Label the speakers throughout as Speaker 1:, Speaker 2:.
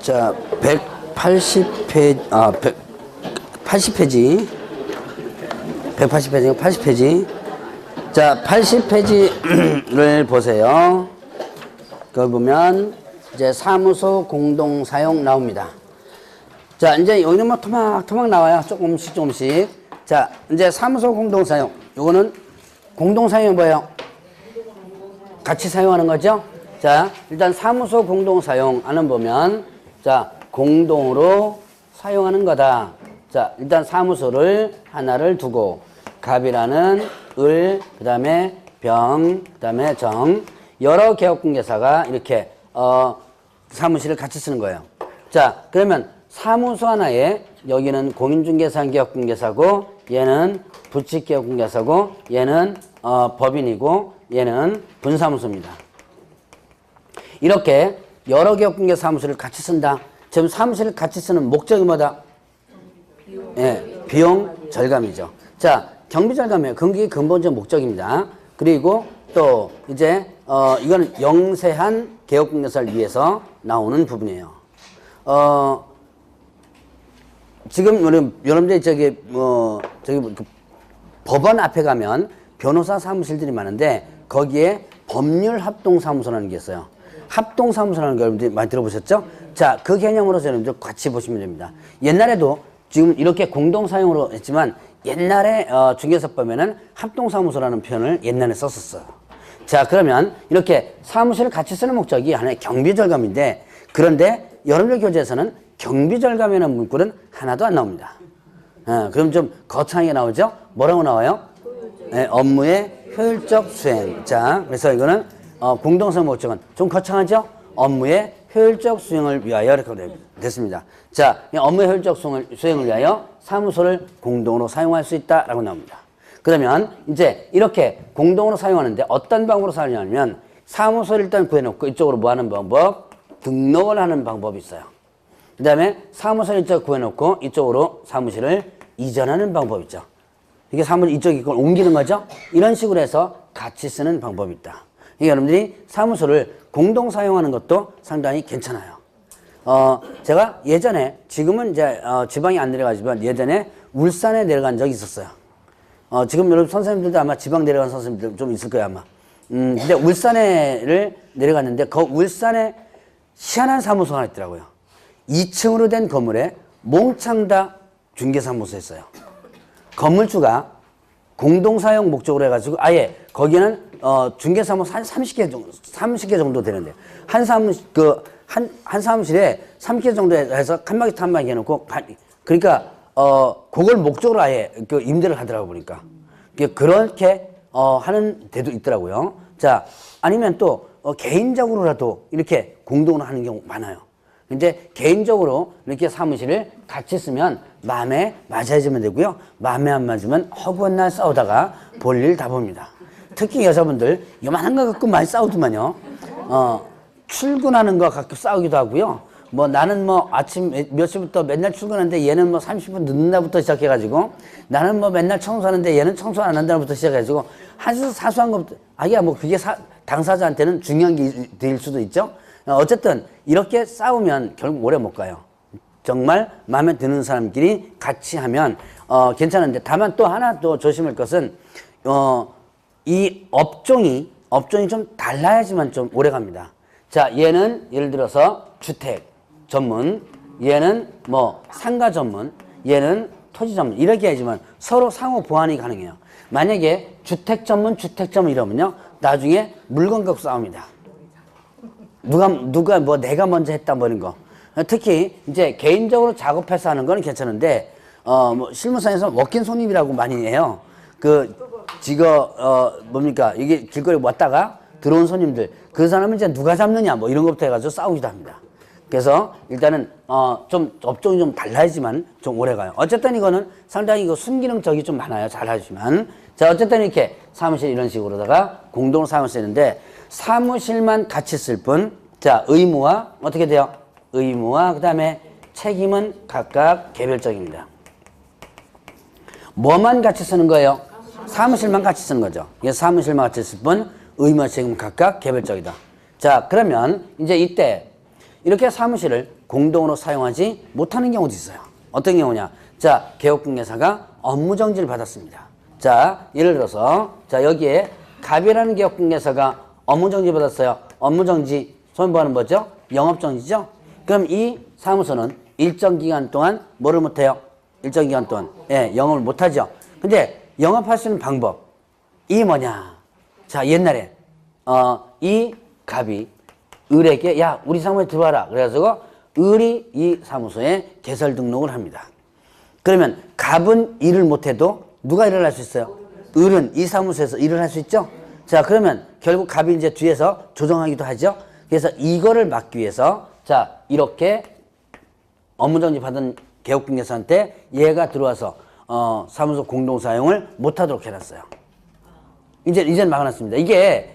Speaker 1: 자, 180페이지, 180페이지. 180페이지, 80페이지. 자, 80페이지를 보세요. 그걸 보면, 이제 사무소 공동 사용 나옵니다. 자, 이제 여기는 뭐 토막토막 나와요. 조금씩. 자, 이제 사무소 공동 사용. 요거는 공동 사용이 뭐예요? 같이 사용하는 거죠? 자, 일단 사무소 공동 사용하는 보면, 자, 공동으로 사용하는 거다. 자, 일단 사무소를 하나를 두고, 갑이라는 을, 그 다음에 병, 그 다음에 정, 여러 개업공개사가 이렇게, 사무실을 같이 쓰는 거예요. 자, 그러면 사무소 하나에 여기는 공인중개사개업공개사고, 얘는 부칙개업공개사고, 얘는, 법인이고, 얘는 분사무소입니다. 이렇게 여러 개업공개 사무소를 같이 쓴다. 지금 사무실을 같이 쓰는 목적이 뭐다? 예, 비용 절감이죠. 자, 경비 절감이에요. 그게 근본적 목적입니다. 그리고 또 이제 이거는 영세한 개업공개사를 위해서 나오는 부분이에요. 지금 여러분들 저기 그 법원 앞에 가면 변호사 사무실들이 많은데 거기에 법률합동사무소라는 게 있어요. 합동사무소라는 걸 여러분들이 많이 들어보셨죠? 자, 그 개념으로 여러분들 같이 보시면 됩니다. 옛날에도 지금 이렇게 공동사용으로 했지만 옛날에 중개사법에는 합동사무소라는 표현을 옛날에 썼었어요. 자, 그러면 이렇게 사무실을 같이 쓰는 목적이 하나의 경비절감인데, 그런데 여러분들 교재에서는 경비절감이라는 문구는 하나도 안 나옵니다. 그럼 좀 거창하게 나오죠? 뭐라고 나와요? 업무의 효율적 수행. 자, 그래서 이거는 공동사용 목적은 좀 거창하죠? 업무의 효율적 수행을 위하여 이렇게 됐습니다. 자, 업무의 효율적 수행을 위하여 사무소를 공동으로 사용할 수 있다라고 나옵니다. 그러면 이제 이렇게 공동으로 사용하는데 어떤 방법으로 사용하냐면, 사무소를 일단 구해놓고 이쪽으로 뭐 하는 방법? 등록을 하는 방법이 있어요. 그 다음에 사무소를 이쪽 구해놓고 이쪽으로 사무실을 이전하는 방법이 있죠. 이게 사무실 이쪽에 이걸 옮기는 거죠. 이런 식으로 해서 같이 쓰는 방법이 있다. 이게 여러분들이 사무소를 공동 사용하는 것도 상당히 괜찮아요. 제가 예전에, 지금은 이제 지방이 안 내려가지만 예전에 울산에 내려간 적이 있었어요. 지금 여러분 선생님들도 아마 지방 내려간 선생님들 좀 있을 거예요, 아마. 근데 울산에를 내려갔는데 그 울산에 희한한 사무소가 하나 있더라고요. 2층으로 된 건물에 몽창 다 중개사무소였어요. 건물주가 공동사용 목적으로 해가지고 아예 거기는 중개사무소 한 30개 정도 되는데 한 사무실에 30개 정도 해서 칸막이 칸막이 해놓고, 그러니까 그걸 목적으로 아예 그 임대를 하더라고 보니까. 그렇게 하는 데도 있더라고요. 자, 아니면 또 개인적으로라도 이렇게 공동으로 하는 경우 많아요. 근데 개인적으로 이렇게 사무실을 같이 쓰면 마음에 맞아야지면 되고요. 마음에 안 맞으면 허구한 날 싸우다가 볼일 다 봅니다. 특히 여자분들 요만한 거 갖고 많이 싸우더만요. 출근하는 거 갖고 싸우기도 하고요. 뭐 나는 뭐 아침 몇 시부터 맨날 출근하는데 얘는 뭐 30분 늦는 날부터 시작해가지고, 나는 뭐 맨날 청소하는데 얘는 청소 안 한다는 날부터 시작해가지고 아주 사소한 것부터, 뭐 그게 당사자한테는 중요한 게 될 수도 있죠. 어쨌든 이렇게 싸우면 결국 오래 못 가요. 정말 마음에 드는 사람끼리 같이 하면 괜찮은데, 다만 또 하나 또 조심할 것은 이 업종이 좀 달라야지만 좀 오래 갑니다. 자, 얘는 예를 들어서 주택 전문, 얘는 뭐 상가 전문, 얘는 토지 전문, 이렇게 해야지만 서로 상호 보완이 가능해요. 만약에 주택 전문 이러면요, 나중에 물건 갖고 싸웁니다. 누가 뭐 내가 먼저 했다 뭐 이런 거. 특히 이제 개인적으로 작업해서 하는 건 괜찮은데, 뭐 실무상에서 워킹 손님이라고 많이 해요. 뭡니까, 이게 길거리 왔다가 들어온 손님들, 그 사람은 이제 누가 잡느냐 뭐 이런 것부터 해가지고 싸우기도 합니다. 그래서 일단은 좀 업종이 좀 달라야지만 좀 오래 가요. 어쨌든 이거는 상당히 이거 순기능적이 좀 많아요. 잘 하시면. 자, 어쨌든 이렇게 사무실 이런 식으로다가 공동으로 사용을 쓰는데, 사무실만 같이 쓸 뿐, 자, 의무와 어떻게 돼요? 의무와 그 다음에 책임은 각각 개별적입니다. 뭐만 같이 쓰는 거예요? 사무실만 같이 쓰는 거죠. 사무실만 같이 쓸 뿐, 의무와 책임은 각각 개별적이다. 자, 그러면 이제 이때 이렇게 사무실을 공동으로 사용하지 못하는 경우도 있어요. 어떤 경우냐? 자, 개업공개사가 업무정지를 받았습니다. 자, 예를 들어서 자 여기에 갑이라는 개업공개사가 업무정지 받았어요. 업무정지, 소위 뭐하는 거죠? 영업정지죠? 그럼 이 사무소는 일정 기간 동안 뭐를 못해요? 일정 기간 동안 예, 영업을 못하죠. 근데 영업할 수 있는 방법이 뭐냐? 자, 옛날에 이 갑이 을에게 야 우리 사무소에 들어와라 그래가지고 을이 이 사무소에 개설 등록을 합니다. 그러면 갑은 일을 못해도 누가 일을 할 수 있어요? 을은 이 사무소에서 일을 할 수 있죠. 자, 그러면 결국 갑이 이제 뒤에서 조정하기도 하죠. 그래서 이거를 막기 위해서 자 이렇게 업무정지 받은 개업공개사한테 얘가 들어와서 사무소 공동사용을 못하도록 해놨어요. 이제는 막아놨습니다. 이게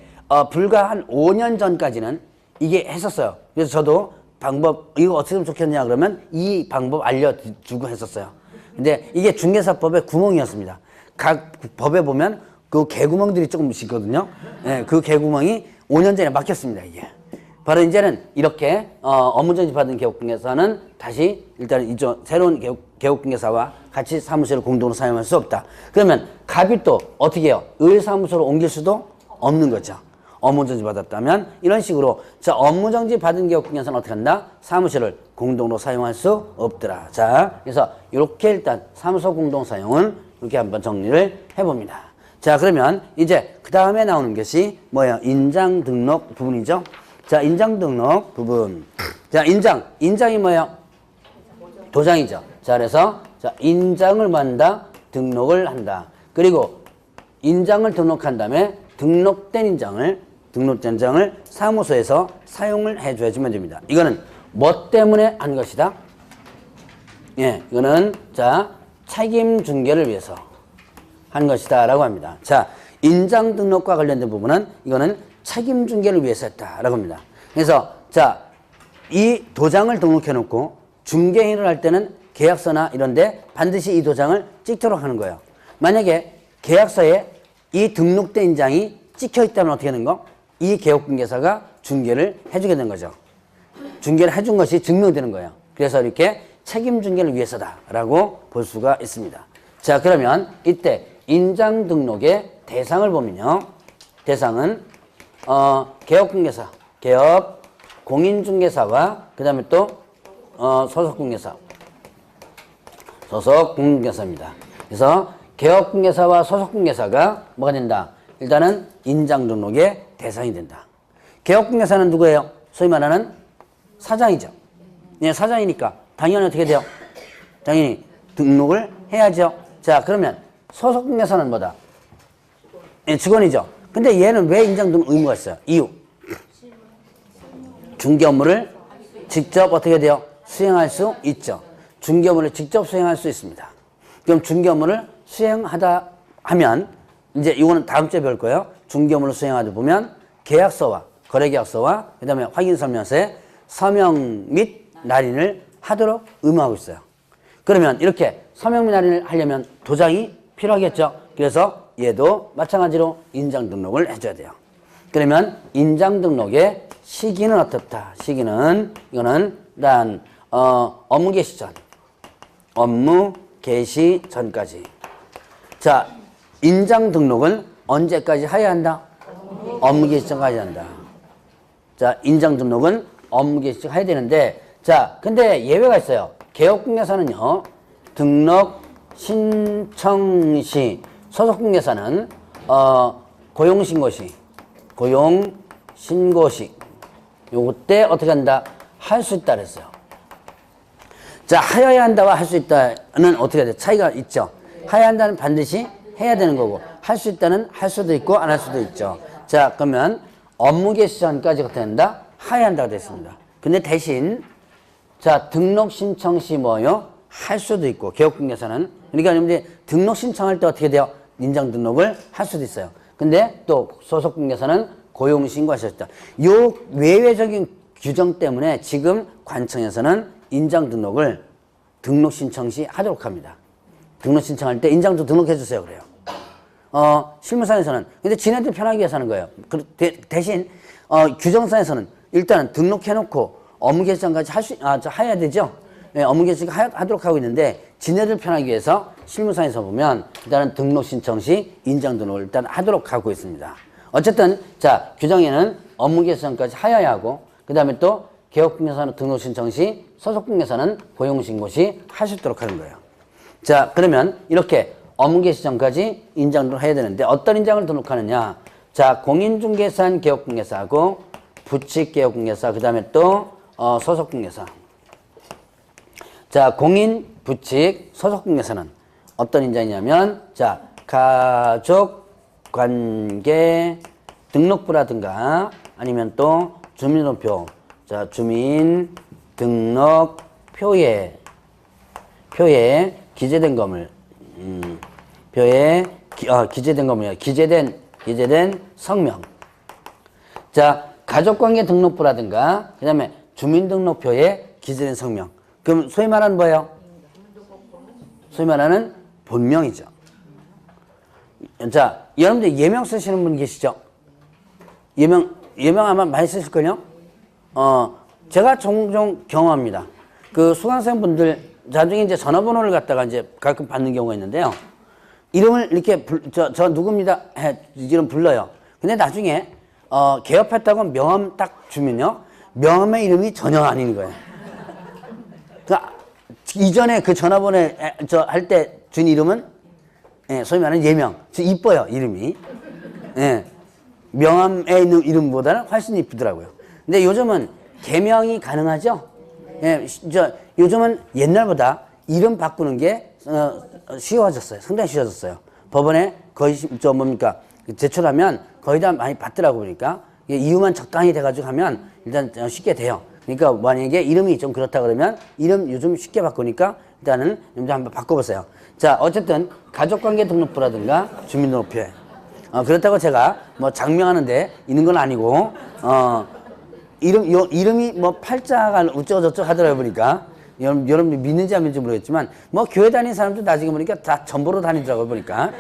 Speaker 1: 불과 한 5년 전까지는 이게 했었어요. 그래서 저도 방법 이거 어떻게 하면 좋겠냐 그러면 이 방법 알려주고 했었어요. 근데 이게 중개사법의 구멍이었습니다. 각 법에 보면 그 개구멍들이 조금씩 있거든요. 예, 그 개구멍이 5년 전에 막혔습니다. 이게 바로 이제는 이렇게 업무정지 받은 개업공개사는 다시 일단 이쪽 새로운 개업공개사와 같이 사무소를 공동으로 사용할 수 없다. 그러면 갑이 또 어떻게 해요? 을 사무소로 옮길 수도 없는 거죠. 업무정지 받았다면 이런 식으로 자 업무정지 받은 개업공개사는 어떻게 한다? 사무실을 공동으로 사용할 수 없더라. 자 그래서 이렇게 일단 사무소 공동사용은 이렇게 한번 정리를 해봅니다. 자 그러면 이제 그 다음에 나오는 것이 뭐예요? 인장 등록 부분이죠. 자 인장 등록 부분. 자 인장이 뭐예요? 도장이죠. 자 그래서 자 인장을 만다 등록을 한다. 그리고 인장을 등록한 다음에 등록된 인장을 사무소에서 사용을 해줘야지만 됩니다. 이거는 뭐 때문에 한 것이다? 예, 이거는 자 책임 중개를 위해서 한 것이다라고 합니다. 자, 인장 등록과 관련된 부분은 이거는 책임 중개를 위해서 했다라고 합니다. 그래서 자, 이 도장을 등록해놓고 중개인을 할 때는 계약서나 이런데 반드시 이 도장을 찍도록 하는 거예요. 만약에 계약서에 이 등록된 인장이 찍혀 있다면 어떻게 되는 거? 이 개업공개사가 중개를 해주게 된 거죠. 중개를 해준 것이 증명되는 거예요. 그래서 이렇게 책임 중개를 위해서다라고 볼 수가 있습니다. 자, 그러면 이때 인장 등록의 대상을 보면요. 대상은 개업공개사, 개업 공인중개사와 그 다음에 또 소속공개사, 소속공개사입니다. 그래서 개업공개사와 소속공개사가 뭐가 된다? 일단은 인장 등록의 대상이 된다. 개업공개사는 누구예요? 소위 말하는 사장이죠. 네, 사장이니까 당연히 어떻게 돼요? 당연히 등록을 해야죠. 자, 그러면 소속공개사는 뭐다? 네, 직원이죠. 근데 얘는 왜 인장 등록 의무가 있어요? 이유. 중개 업무를 직접 어떻게 돼요? 수행할 수 있죠. 중개 업무를 직접 수행할 수 있습니다. 그럼 중개 업무를 수행하다 하면 이제 이거는 다음 주에 배울 거예요. 중개 업무를 수행하다 보면 계약서와 거래계약서와 그 다음에 확인설명서에 서명 및 날인을 하도록 의무하고 있어요. 그러면 이렇게 서명 및 날인을 하려면 도장이 필요하겠죠. 그래서 얘도 마찬가지로 인장 등록을 해줘야 돼요. 그러면 인장 등록의 시기는 어떻다? 시기는 이거는 일단 업무 개시 전, 업무 개시 전까지. 자, 인장 등록은 언제까지 해야 한다? 업무 개시 전까지 한다. 자, 인장 등록은 업무 개시 전 해야 되는데, 자, 근데 예외가 있어요. 개업공개사는요, 등록 신청 시, 소속공개사는 고용신고시, 고용신고시, 요때 어떻게 한다? 할 수 있다 그랬어요. 자, 하여야 한다와 할 수 있다는 어떻게 해야 돼? 차이가 있죠. 하여야 한다는 반드시 해야 되는 거고, 할 수 있다는 할 수도 있고 안 할 수도 있죠. 자, 그러면 업무 개시 전까지 어떻게 한다? 하여야 한다고 됐습니다. 근데 대신 자, 등록 신청 시 뭐요? 할 수도 있고, 개업공개사는. 그러니까 이제 등록 신청할 때 어떻게 돼요? 인장 등록을 할 수도 있어요. 근데 또 소속공개사는 고용신고하셨다. 요 외외적인 규정 때문에 지금 관청에서는 인장 등록을 등록 신청 시 하도록 합니다. 등록 신청할 때 인장 좀 등록해 주세요 그래요. 실무상에서는 근데 지네들 편하게 위해서 하는 거예요. 대신 규정상에서는 일단은 등록해 놓고 업무개시장까지 해야 되죠. 네, 업무개시 하도록 하고 있는데 지네들 편하기 위해서 실무상에서 보면 일단은 등록 신청 시 인장 등록을 일단 하도록 하고 있습니다. 어쨌든 자 규정에는 업무개시장까지 하여야 하고 그 다음에 또 개업공개사는 등록 신청 시 소속공개사는 고용신고 시 하시도록 하는 거예요. 자 그러면 이렇게 업무개시장까지 인장 등록을 해야 되는데 어떤 인장을 등록하느냐. 자 공인중개사는 개업공개사하고 부칙개업공개사 그 다음에 또 소속공개사. 자 공인, 부칙, 소속공개사는 어떤 인장이냐면 자 가족관계 등록부라든가 아니면 또 주민등록표 자 주민등록표에 기재된 건물 기재된 건물이야. 기재된 성명. 자 가족관계 등록부라든가 그 다음에 주민등록표에 기재된 성명. 그럼 소위 말하는 뭐예요? 소위 말하는 본명이죠. 자 여러분들 예명 쓰시는 분 계시죠? 예명 아마 많이 쓰실걸요? 제가 종종 경험합니다. 그 수강생분들 나중에 이제 전화번호를 갖다가 이제 가끔 받는 경우가 있는데요. 이름을 이렇게 저 누굽니다 이름 불러요. 근데 나중에 개업했다고 명함 딱 주면요, 명함의 이름이 전혀 아닌 거예요. 그러니까 이전에 그 전화번호 할 때 준 이름은 소위 말하는 예명, 이뻐요 이름이. 명함에 있는 이름보다는 훨씬 이쁘더라고요. 근데 요즘은 개명이 가능하죠. 요즘은 옛날보다 이름 바꾸는 게 쉬워졌어요. 상당히 쉬워졌어요. 법원에 거의 뭡니까 제출하면 거의 다 많이 받더라고. 보니까 이유만 적당히 돼가지고 하면 일단 쉽게 돼요. 그러니까 만약에 이름이 좀 그렇다 그러면 이름 요즘 쉽게 바꾸니까 일단은 한번 바꿔보세요. 자 어쨌든 가족관계 등록부라든가 주민등록표에 그렇다고 제가 뭐 장명하는데 있는 건 아니고 이름이 뭐 팔자가 어쩌고저쩌고 하더라고요. 보니까 여러분이 믿는지 안 믿는지 모르겠지만 뭐 교회 다니는 사람도 나중에 보니까 다 전보로 다니더라고요. 보니까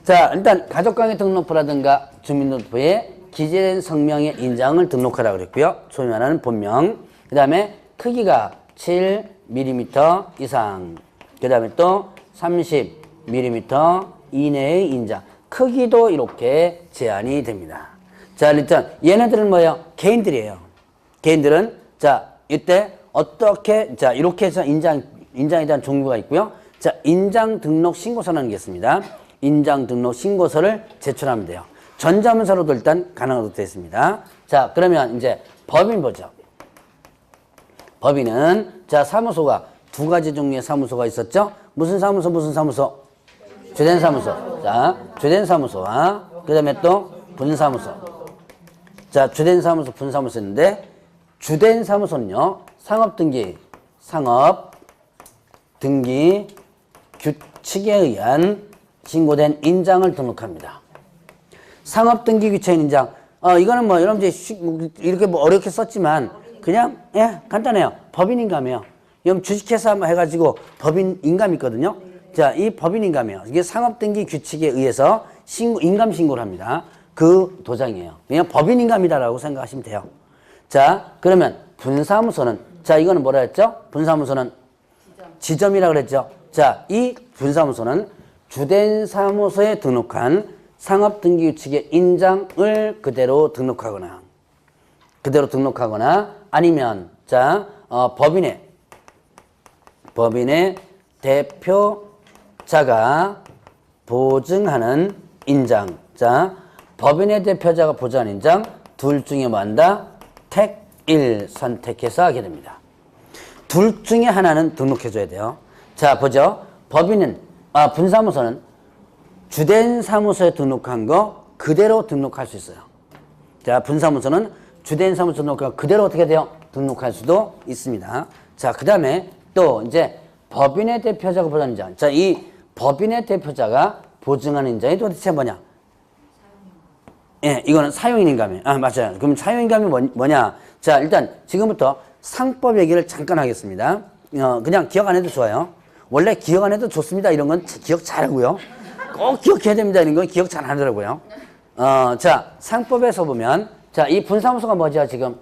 Speaker 1: 자 일단 가족관계 등록부라든가 주민등록부에 기재된 성명의 인장을 등록하라고 그랬고요. 소위 말하는 본명. 그 다음에 크기가 7mm 이상. 그 다음에 또 30mm 이내의 인장. 크기도 이렇게 제한이 됩니다. 자, 일단 얘네들은 뭐예요? 개인들이에요. 개인들은 자, 이때 어떻게 자, 이렇게 해서 인장에 대한 종류가 있고요. 자, 인장 등록 신고서라는 게 있습니다. 인장 등록 신고서를 제출하면 돼요. 전자문서로도 일단 가능하도록 되어 있습니다. 자, 그러면 이제 법인 보죠. 법인은 자, 사무소가 두 가지 종류의 사무소가 있었죠. 무슨 사무소, 무슨 사무소? 주된 사무소. 자, 주된 사무소와 그 다음에 또 분사무소. 자, 주된 사무소, 분사무소 있는데 주된 사무소는요, 상업등기 규칙에 의한 신고된 인장을 등록합니다. 상업등기 규칙 인장. 이거는 뭐 여러분들 이렇게 뭐 어렵게 썼지만 그냥 간단해요. 법인인감이에요. 여러분 주식회사 해가지고 법인인감 있거든요. 자, 이 법인인감이에요. 이게 상업등기 규칙에 의해서 인감신고를 합니다. 그 도장이에요. 그냥 법인인감이다라고 생각하시면 돼요. 자, 그러면 분사무소는 자, 이거는 뭐라 했죠? 분사무소는 지점이라고 그랬죠. 자, 이 분사무소는 주된 사무소에 등록한 상업등기규칙의 인장을 그대로 등록하거나 아니면 자 법인의 대표자가 보증하는 인장. 자, 법인의 대표자가 보증하는 인장 둘 중에 뭐한다? 택1 선택해서 하게 됩니다. 둘 중에 하나는 등록해줘야 돼요. 자, 보죠. 분사무소는 주된 사무소에 등록한 거 그대로 등록할 수 있어요. 자, 분사무소는 주된 사무소 등록한 거 그대로 어떻게 돼요? 등록할 수도 있습니다. 자, 그 다음에 또 이제 법인의 대표자가 보증하는 인장. 자, 이 법인의 대표자가 보증하는 인장이 도대체 뭐냐? 이거는 사용인감이에요. 맞아요. 그럼 사용인감이 뭐냐? 자, 일단 지금부터 상법 얘기를 잠깐 하겠습니다. 그냥 기억 안 해도 좋아요. 원래 기억 안 해도 좋습니다. 이런 건 기억 잘하고요. 꼭 기억해야 됩니다. 이런 건 기억 잘 안 하더라고요. 자, 상법에서 보면, 자, 이 분사무소가 뭐죠, 지금?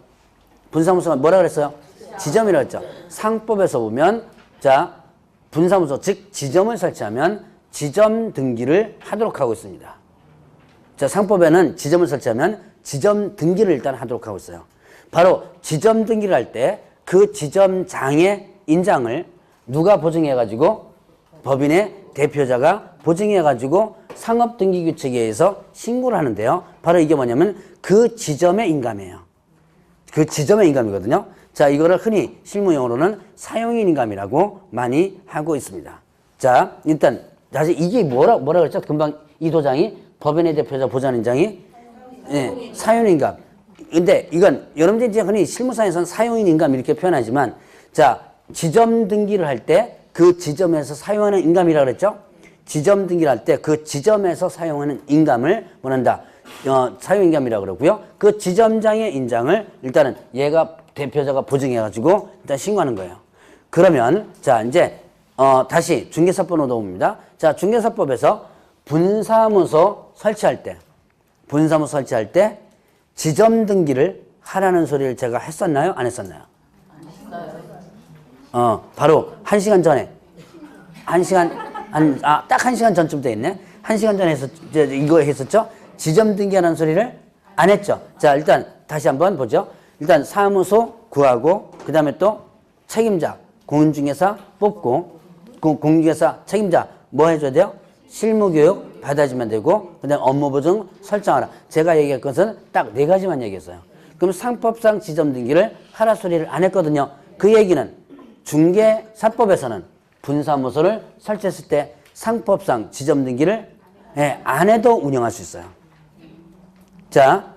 Speaker 1: 분사무소가 뭐라 그랬어요? 지점이라고 했죠. 상법에서 보면 자 분사무소 즉 지점을 설치하면 지점 등기를 하도록 하고 있습니다. 자 상법에는 지점을 설치하면 지점 등기를 일단 하도록 하고 있어요. 바로 지점 등기를 할 때 그 지점장의 인장을 누가 보증해가지고 법인의 대표자가 보증해가지고 상업등기규칙에 의해서 신고를 하는데요. 바로 이게 뭐냐면 그 지점의 인감이에요. 그 지점의 인감이거든요. 자, 이거를 흔히 실무용어로는 사용인 인감이라고 많이 하고 있습니다. 자, 일단 다시 이게 뭐라 그랬죠? 금방 이 도장이 법인의 대표자 보장인장이 예, 사용인 인감. 근데 이건 여러분들이 이제 흔히 실무상에서는 사용인 인감 이렇게 표현하지만 자, 지점 등기를 할 때 그 지점에서 사용하는 인감이라고 그랬죠? 지점 등기를 할 때 그 지점에서 사용하는 인감을 뭐한다? 사용인감이라고 그러고요. 그 지점장의 인장을 일단은 얘가 대표자가 보증해가지고 일단 신고하는 거예요. 그러면 자 이제 다시 중개사법 노동입니다. 자 중개사법에서 분사무소 설치할 때 지점 등기를 하라는 소리를 제가 했었나요? 안 했었나요? 바로 1시간 전에 딱 1시간 전쯤 돼 있네. 1시간 전에 이거 했었죠? 지점 등기하는 소리를 안 했죠. 자, 일단 다시 한번 보죠. 일단 사무소 구하고 그다음에 또 책임자, 공인중개사 뽑고 공인중개사 책임자 뭐 해줘야 돼요? 실무교육 받아주면 되고 그다음에 업무보증 설정하라. 제가 얘기할 것은 딱 4가지만 얘기했어요. 그럼 상법상 지점 등기를 하라 소리를 안 했거든요. 그 얘기는 중개사법에서는 분사무소를 설치했을 때 상법상 지점 등기를 안 해도 운영할 수 있어요. 자,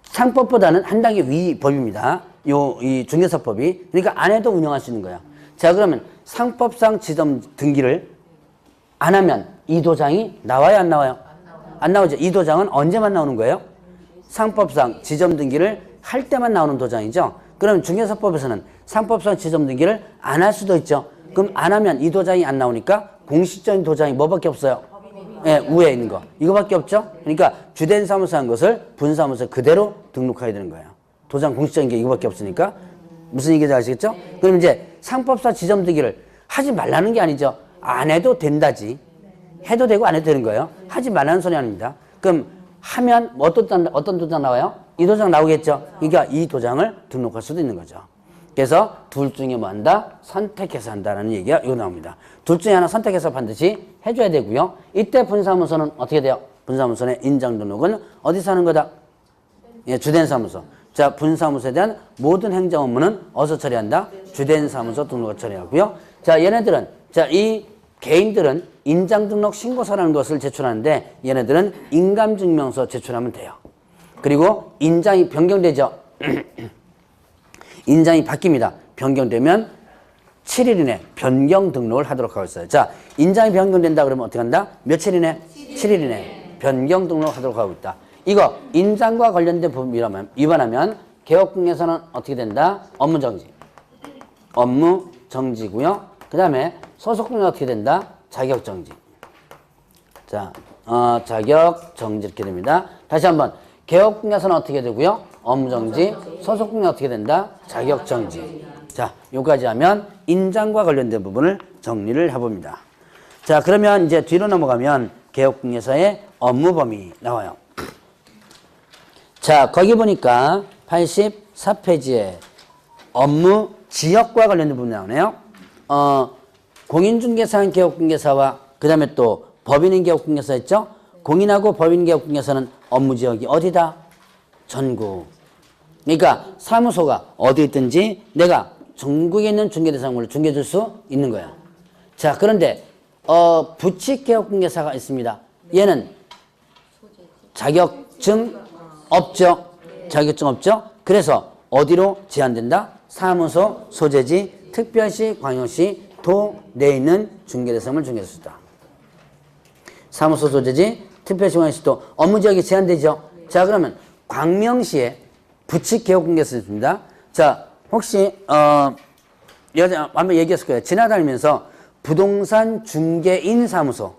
Speaker 1: 상법보다는 한 단계 위 법입니다. 이 중개사법이. 그러니까 안 해도 운영할 수 있는 거야. 자, 그러면 상법상 지점 등기를 안 하면 이 도장이 나와요, 안 나와요? 안 나오죠. 이 도장은 언제만 나오는 거예요? 상법상 지점 등기를 할 때만 나오는 도장이죠. 그럼 중개사법에서는 상법상 지점 등기를 안 할 수도 있죠. 그럼 안 하면 이 도장이 안 나오니까 공식적인 도장이 뭐밖에 없어요? 예, 위에 있는 거. 이거밖에 없죠? 그러니까 주된 사무소 한 것을 분사무소에 그대로 등록해야 되는 거예요. 도장 공식적인 게 이거밖에 없으니까. 무슨 얘기인지 아시겠죠? 그럼 이제 상법상 지점 등기를 하지 말라는 게 아니죠. 안 해도 된다지. 해도 되고 안 해도 되는 거예요. 하지 말라는 소리 아닙니다. 그럼 하면 어떤 도장 나와요? 이 도장 나오겠죠? 그러니까 이 도장을 등록할 수도 있는 거죠. 그래서 둘 중에 뭐 한다? 선택해서 한다라는 얘기가 이거 나옵니다. 둘 중에 하나 선택해서 반드시 해줘야 되고요. 이때 분사무소는 어떻게 돼요? 분사무소의 인장 등록은 어디서 하는 거다? 예, 주된 사무소. 자, 분사무소에 대한 모든 행정 업무는 어디서 처리한다? 주된 사무소 등록을 처리하고요. 자, 얘네들은 이 개인들은 인장 등록 신고서라는 것을 제출하는데 얘네들은 인감증명서 제출하면 돼요. 그리고 인장이 변경되죠. 인장이 바뀝니다. 변경되면 7일 이내 변경 등록을 하도록 하고 있어요. 자, 인장이 변경된다 그러면 어떻게 한다? 며칠 이내? 7일 이내 변경 등록을 하도록 하고 있다. 이거 인장과 관련된 부분 위반하면 개업공에서는 어떻게 된다? 업무정지. 업무정지고요. 그 다음에 소속공은 어떻게 된다? 자격정지. 자, 자격정지 이렇게 됩니다. 다시 한번 개업공에서는 어떻게 되고요? 업무정지. 소속공은 어떻게 된다? 자격정지. 자, 요까지 하면 인장과 관련된 부분을 정리를 해봅니다. 자, 그러면 이제 뒤로 넘어가면 개업공에서의 업무범위 나와요. 자, 거기 보니까 84페이지에 업무 지역과 관련된 부분이 나오네요. 공인중개사인 개업공개사와 그 다음에 또 법인인 개업공개사 있죠? 공인하고 법인 개업공개사는 업무 지역이 어디다? 전국. 그러니까 사무소가 어디 있든지 내가 전국에 있는 중개대상물을 중개해 줄 수 있는 거야. 자, 그런데 부칙 개업공개사가 있습니다. 얘는 자격증 없죠. 자격증 없죠. 그래서 어디로 제한된다? 사무소, 소재지, 특별시, 광역시, 도 내에 있는 중개대상물 중개할 수 있다. 사무소, 소재지, 특별시, 광역시, 도 업무지역이 제한되죠. 자, 그러면 광명시에 부칙 개업공개사 있습니다. 자, 혹시 한번 얘기했을 거예요. 지나다니면서 부동산 중개인 사무소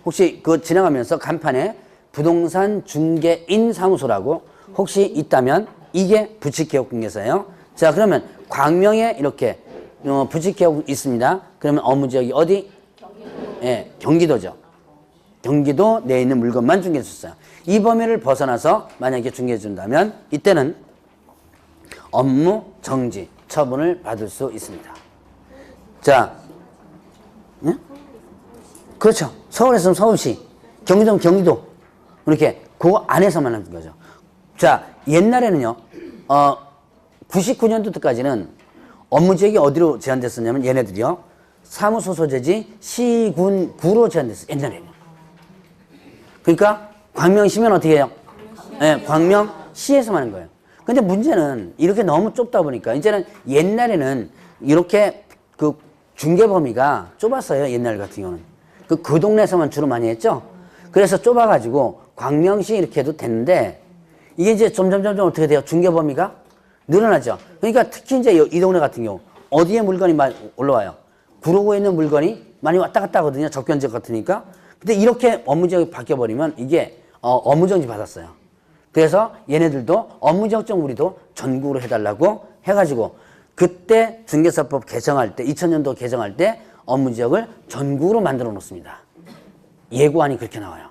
Speaker 1: 혹시 그 지나가면서 간판에 부동산 중개인 사무소라고 혹시 있다면 이게 부칙개혁공개서예요. 자, 그러면 광명에 이렇게 부칙개혁 있습니다. 그러면 업무 지역이 어디? 예, 경기도죠. 경기도 내에 있는 물건만 중개해 줬어요. 이 범위를 벗어나서 만약에 중개해 준다면 이때는 업무 정지 처분을 받을 수 있습니다. 자, 예? 그렇죠. 서울에서는 서울시, 경기도는 경기도. 이렇게 그 안에서만 하는 거죠. 자, 옛날에는요, 99년도 때까지는 업무 지역이 어디로 제한됐었냐면 얘네들이요, 사무소 소재지 시군 구로 제한됐어요. 옛날에는. 그러니까 광명시면 어떻게 해요? 네, 광명시에서만 하는 거예요. 근데 문제는 이렇게 너무 좁다 보니까 이제는 옛날에는 이렇게 그 중개 범위가 좁았어요. 옛날 같은 경우는. 그 동네에서만 주로 많이 했죠. 그래서 좁아가지고 광명시 이렇게 해도 됐는데 이게 이제 점점 어떻게 돼요? 중개 범위가 늘어나죠. 그러니까 특히 이제 이 동네 같은 경우 어디에 물건이 많이 올라와요? 구로구에 있는 물건이 많이 왔다 갔다 하거든요. 접견 지역 같으니까. 근데 이렇게 업무 지역이 바뀌어버리면 이게 업무 정지 받았어요. 그래서 얘네들도 업무 지역적 우리도 전국으로 해달라고 해가지고 그때 중개사법 개정할 때 2000년도 개정할 때 업무 지역을 전국으로 만들어 놓습니다. 예고안이 그렇게 나와요.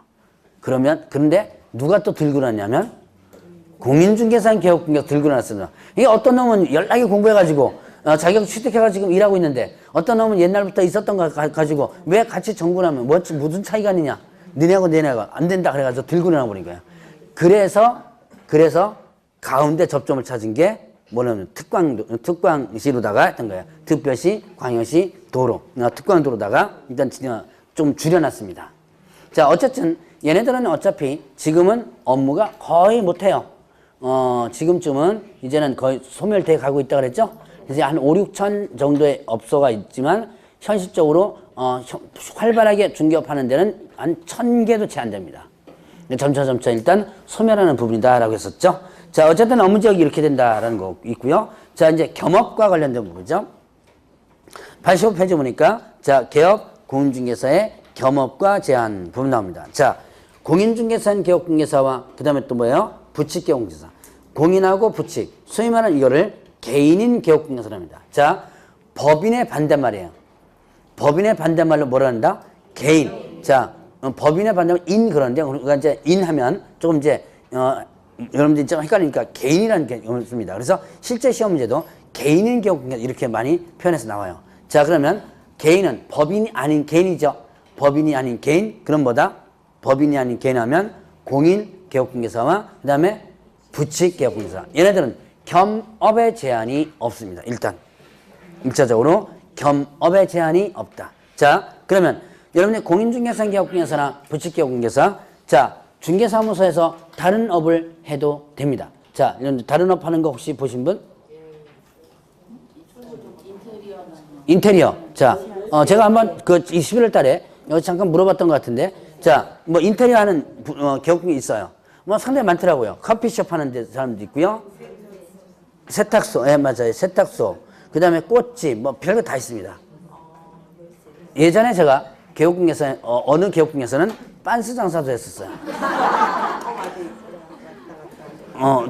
Speaker 1: 그런데 누가 또 들고 났냐면 공인중개사인 개혁공개가 들고 났습니다. 이게 어떤 놈은 연락이 공부해가지고 자격 취득해가지고 일하고 있는데 어떤 놈은 옛날부터 있었던 거 가지고 왜 같이 정군하면 무슨 차이가 있느냐? 너네하고 내내가 안 된다 그래가지고 들고 나와버린 거예요. 그래서 가운데 접점을 찾은 게 뭐냐면 특광시로다가 했던 거예요. 특별시, 광역시, 도로, 특광도로다가 일단 좀 줄여놨습니다. 자, 어쨌든 얘네들은 어차피 지금은 업무가 거의 못해요. 지금쯤은 이제는 거의 소멸돼 가고 있다 그랬죠? 그래서 한 5, 6천 정도의 업소가 있지만 현실적으로 활발하게 중개업하는 데는 한 1000개도 채 안 됩니다. 점차 일단 소멸하는 부분이다라고 했었죠. 자, 어쨌든 업무 지역이 이렇게 된다라는 거 있고요. 자, 이제 겸업과 관련된 부분이죠. 85페이지 보니까 자, 개업 공인중개사의 겸업과 제한 부분 나옵니다. 자, 공인중개사인 개업공개사와 그 다음에 또 뭐예요? 부칙개업공개사. 공인하고 부칙. 소위 말하는 이거를 개인인 개업공개사를 합니다. 자, 법인의 반대말이에요. 법인의 반대말로 뭐라 한다? 개인. 자, 법인의 반대말 인 그런데 우리가 이제 인하면 조금 이제 여러분들이 좀 헷갈리니까 개인이라는 게 없습니다. 그래서 실제 시험 문제도 개인인 개업공개사 이렇게 많이 표현해서 나와요. 자, 그러면 개인은 법인이 아닌 개인이죠. 법인이 아닌 개인. 그럼 뭐다? 법인이 아닌 개인 하면 공인 개업공개사와 그 다음에 부칙 개업공개사. 얘네들은 겸업의 제한이 없습니다. 일단 1차적으로 겸업의 제한이 없다. 자, 그러면 여러분이 공인중개사 개업공개사나 부칙 개업공개사, 자, 중개사무소에서 다른 업을 해도 됩니다. 자, 이런 다른 업 하는 거 혹시 보신 분? 인테리어. 자, 제가 한번 그 11월 달에 여기 잠깐 물어봤던 것 같은데, 자, 뭐 인테리어 하는 개업공개 있어요. 뭐 상당히 많더라고요. 커피숍 하는 데 사람도 있고요. 세탁소, 예, 맞아요. 세탁소. 그 다음에 꽃집, 뭐 별거 다 있습니다. 예전에 제가 개업공개사, 어느 개업공개사는 빤스 장사도 했었어요.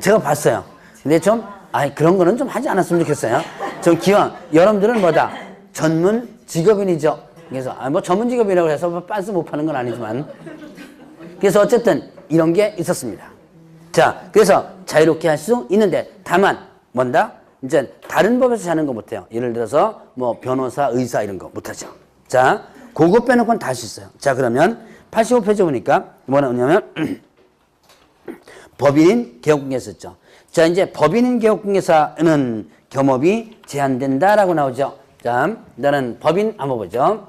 Speaker 1: 제가 봤어요. 근데 좀, 그런 거는 좀 하지 않았으면 좋겠어요. 좀 기왕, 여러분들은 뭐다? 전문 직업인이죠. 그래서, 뭐 전문 직업이라고 해서 뭐 빤스 못 파는 건 아니지만. 그래서 어쨌든 이런 게 있었습니다. 자, 그래서 자유롭게 할 수 있는데, 다만, 뭔다? 이제 다른 법에서 하는 거 못해요. 예를 들어서 뭐 변호사, 의사 이런 거 못하죠. 자, 그거 빼놓고는 다 할 수 있어요. 자, 그러면 85페이지 보니까 뭐냐면 법인인 개업공개사 있죠. 자, 이제 법인인 개업공개사는 겸업이 제한된다라고 나오죠. 자, 일단은 법인 한번 보죠.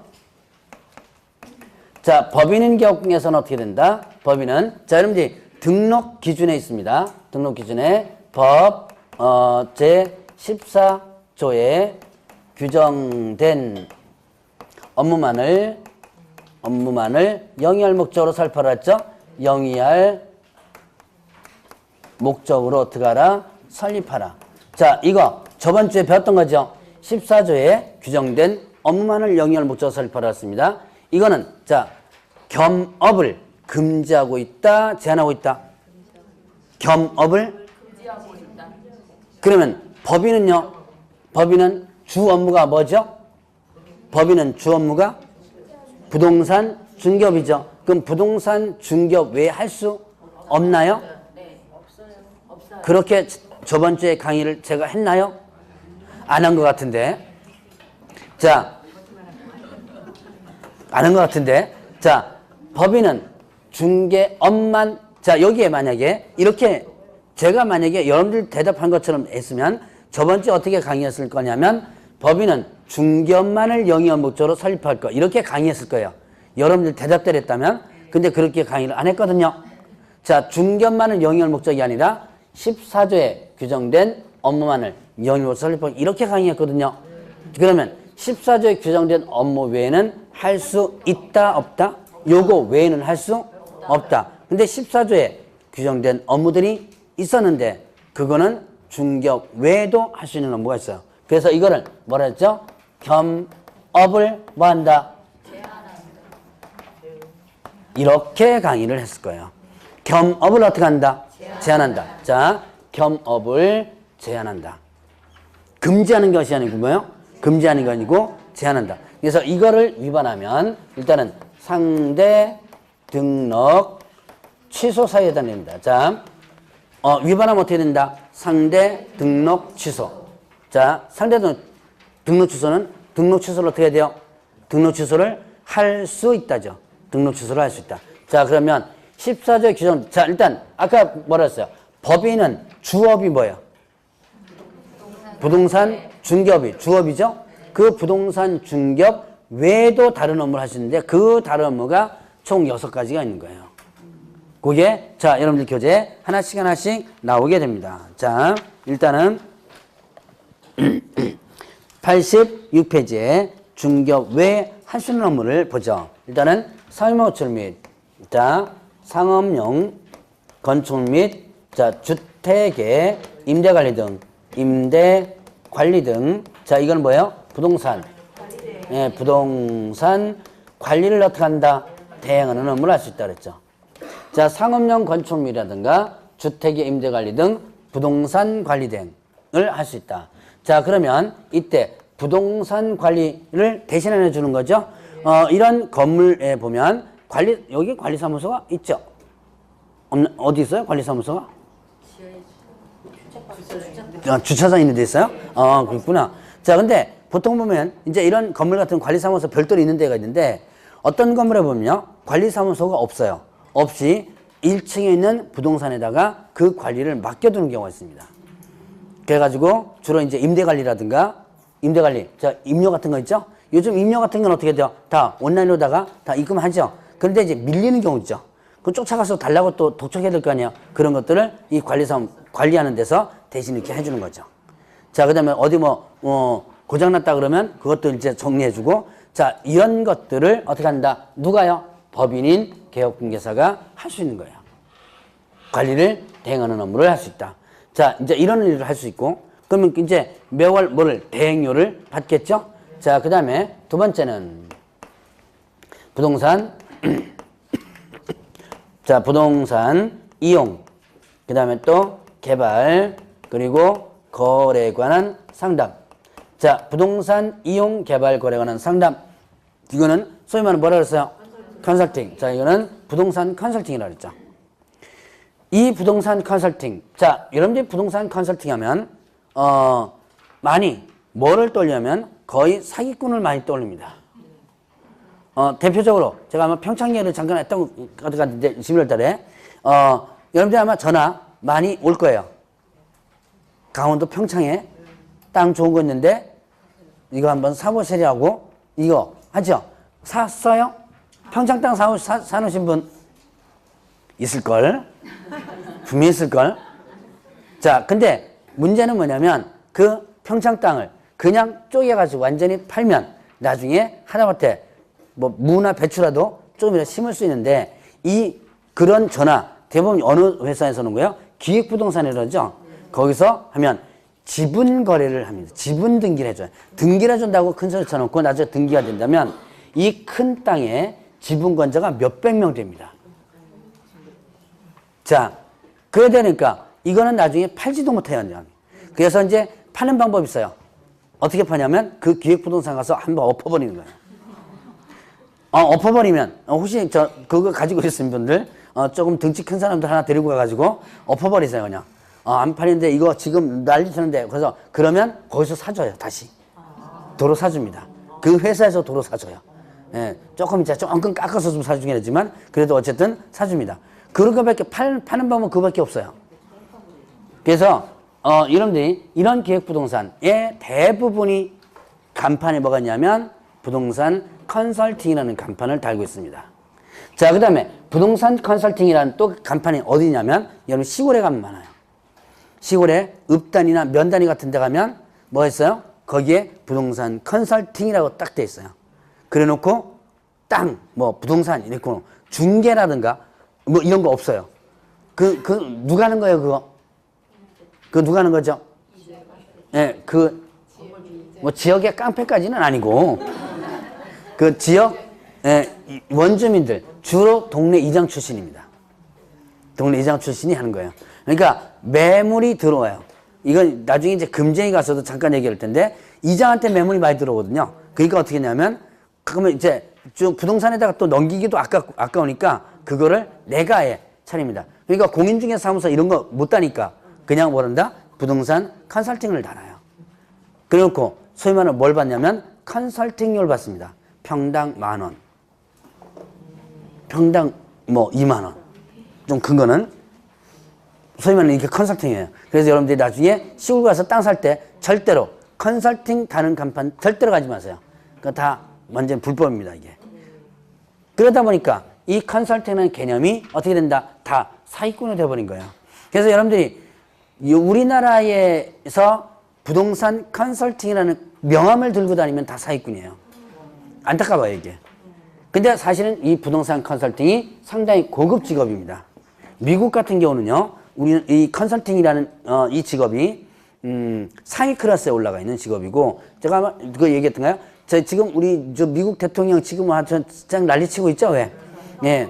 Speaker 1: 자, 법인인 개업공개사는 어떻게 된다? 법인은 자, 여러분들이 등록 기준에 있습니다. 등록 기준에 법 제14조에 규정된 업무만을 영위할 목적으로 살펴라 했죠? 영위할 목적으로 어떻게 하라? 설립하라. 자, 이거 저번 주에 배웠던 거죠? 14조에 규정된 업무만을 영위할 목적으로 설립하라 했습니다. 이거는 자, 겸업을 금지하고 있다, 제한하고 있다? 겸업을 그러면 법인은요? 법인은 주 업무가 뭐죠? 법인은 주 업무가 부동산 중개업이죠. 그럼 부동산 중개업 외에 할 수 없나요?
Speaker 2: 네, 없어요.
Speaker 1: 그렇게 저번 주에 강의를 제가 했나요? 안 한 것 같은데. 자, 안 한 것 같은데. 자, 법인은 중개업만, 자, 여기에 만약에 이렇게 제가 만약에 여러분들 대답한 것처럼 했으면 저번 주에 어떻게 강의했을 거냐면 법인은 중개업만을 영위한 목적으로 설립할 거. 이렇게 강의했을 거예요. 여러분들 대답대로 했다면. 근데 그렇게 강의를 안 했거든요. 자, 중개업만을 영위할 목적이 아니라 14조에 규정된 업무만을 영위로 설립하고 이렇게 강의했거든요. 그러면 14조에 규정된 업무 외에는 할 수 있다 없다? 요거 외에는 할 수 없다. 근데 14조에 규정된 업무들이 있었는데 그거는 중개업 외에도 할 수 있는 업무가 있어요. 그래서 이거를 뭐라 했죠? 겸업을 뭐 한다? 이렇게 강의를 했을 거예요. 겸업을 어떻게 한다? 제한한다. 자, 겸업을 제한한다. 금지하는 것이 아니고 뭐예요? 금지하는 게 아니고 제한한다. 그래서 이거를 위반하면 일단은 상대 등록 취소 사유에 해당됩니다. 자, 위반하면 어떻게 된다? 상대 등록 취소. 자, 상대 등록 취소는 등록 취소를 어떻게 해야 돼요? 등록 취소를 할 수 있다죠. 등록 취소를 할 수 있다. 자, 그러면 14조 규정. 자, 일단 아까 뭐라 했어요? 법인은 주업이 뭐예요? 부동산 중개업이 주업이죠. 그 부동산 중개업 외에도 다른 업무를 하시는데 그 다른 업무가 총 6가지가 있는 거예요. 그게 자, 여러분들 교재에 하나씩 나오게 됩니다. 자, 일단은 86페이지에 중개업 외에 할 수 있는 업무를 보죠. 일단은 상업용 건축 및 자, 상업용 건축 및 자, 주택의 임대 관리 등 임대 관리 등 자, 이건 뭐예요? 부동산. 예, 부동산 관리를 어떻게 한다? 대행하는 업무를 할 수 있다 그랬죠. 자, 상업용 건축 및이라든가 주택의 임대 관리 등 부동산 관리 등을 할 수 있다. 자, 그러면 이때 부동산 관리를 대신해 주는 거죠. 이런 건물에 보면 여기 관리사무소가 있죠. 어디 있어요? 관리사무소가? 주차장 있는 데 있어요? 그렇구나. 자, 근데 보통 보면 이제 이런 건물 같은 관리사무소 별도로 있는 데가 있는데 어떤 건물에 보면요. 관리사무소가 없어요. 없이 1층에 있는 부동산에다가 그 관리를 맡겨두는 경우가 있습니다. 그래가지고 주로 이제 임대관리라든가 임대관리, 자, 임료 같은 거 있죠? 요즘 임료 같은 건 어떻게 돼요? 다 온라인으로다가 다 입금하죠? 그런데 이제 밀리는 경우 있죠? 그럼 쫓아가서 달라고 또 도촉해야 될 거 아니에요? 그런 것들을 이 관리하는 데서 대신 이렇게 해주는 거죠. 자, 그 다음에 어디 고장났다 그러면 그것도 이제 정리해주고, 자, 이런 것들을 어떻게 한다? 누가요? 법인인 개업공개사가 할 수 있는 거예요. 관리를 대행하는 업무를 할 수 있다. 자, 이제 이런 일을 할 수 있고, 그러면 이제 매월 대행료를 받겠죠? 자, 그 다음에 두 번째는 부동산, 자, 부동산 이용, 그 다음에 또 개발, 그리고 거래에 관한 상담. 자, 부동산 이용, 개발, 거래에 관한 상담. 이거는 소위 말하는 뭐라 그랬어요? 컨설팅. 자, 이거는 부동산 컨설팅이라고 그랬죠. 이 부동산 컨설팅. 자, 여러분들이 부동산 컨설팅 하면, 많이, 뭐를 떠올리냐면 거의 사기꾼을 많이 떠올립니다. 대표적으로 제가 아마 평창예를 잠깐 했던 것 같은데, 11월 달에, 여러분들 아마 전화 많이 올 거예요. 강원도 평창에 땅 좋은 거 있는데, 이거 한번 사보시라고, 이거 하죠? 샀어요? 평창 땅 사놓으신 분 있을걸? 분명히 있을걸? 자, 근데 문제는 뭐냐면 그 평창 땅을 그냥 쪼개가지고 완전히 팔면 나중에 하다못해 뭐 무나 배추라도 조금이라도 심을 수 있는데 그런 전화 대부분 어느 회사에서 오는 거예요? 기획부동산이라고 그러죠? 거기서 하면 지분 거래를 합니다. 지분 등기를 해줘요. 등기를 해준다고 큰 소리 쳐놓고 나중에 등기가 된다면 이 큰 땅에 지분권자가 몇백 명 됩니다. 자, 그래야 되니까 이거는 나중에 팔지도 못해요. 그래서 이제 파는 방법이 있어요. 어떻게 파냐면 그 기획부동산 가서 한번 엎어버리는 거예요. 엎어버리면 혹시 그거 가지고 계신 분들 조금 등치 큰 사람들 하나 데리고 가가지고 엎어버리세요 그냥. 안 팔리는데 이거 지금 난리 치는데 그래서 그러면 거기서 사줘요 다시. 도로 사줍니다. 그 회사에서 도로 사줘요. 예, 조금 깎아서 좀 사주긴 하지만 그래도 어쨌든 사줍니다. 그런 거밖에 파는 방법은 그거밖에 없어요. 그래서 여러분들이 이런 기획부동산의 대부분이 간판에 뭐가 있냐면 부동산 컨설팅이라는 간판을 달고 있습니다. 자, 그 다음에 부동산 컨설팅이라는 또 간판이 어디냐면 여러분 시골에 가면 많아요. 시골에 읍단이나 면단위 같은 데 가면 뭐 있어요? 거기에 부동산 컨설팅이라고 딱 돼 있어요. 그래 놓고 땅, 뭐 부동산 이렇게 중개라든가 뭐 이런 거 없어요. 누가 하는 거예요, 그거? 그거 누가 하는 거죠? 예, 뭐 지역의 깡패까지는 아니고 그 지역 원주민들 주로 동네 이장 출신입니다. 동네 이장 출신이 하는 거예요. 그러니까 매물이 들어와요. 이건 나중에 이제 금쟁이 가서도 잠깐 얘기할 텐데 이장한테 매물이 많이 들어오거든요. 그러니까 어떻게 하냐면 그러면 이제 좀 부동산에다가 또 넘기기도 아까우니까 그거를 내가 차립니다. 그러니까 공인중개사 사무소 이런 거 못 다니까 그냥 뭐란다? 부동산 컨설팅을 달아요. 그래놓고 소위 말하는 뭘 받냐면 컨설팅료를 받습니다. 평당 10,000원. 평당 뭐 20,000원. 좀 큰 거는 소위 말하는 이게 컨설팅이에요. 그래서 여러분들이 나중에 시골 가서 땅 살 때 절대로 컨설팅 다는 간판 절대로 가지 마세요. 그거 다 완전 불법입니다, 이게. 그러다 보니까 이 컨설팅이라는 개념이 어떻게 된다? 다 사기꾼이 되어버린 거예요. 그래서 여러분들이 우리나라에서 부동산 컨설팅이라는 명함을 들고 다니면 다 사기꾼이에요. 안타까워요, 이게. 근데 사실은 이 부동산 컨설팅이 상당히 고급 직업입니다. 미국 같은 경우는요, 우리 이 컨설팅이라는 이 직업이 상위 클래스에 올라가 있는 직업이고, 제가 아마 그거 얘기했던가요? 지금 우리 미국 대통령 지금 진짜 난리치고 있죠, 왜? 예,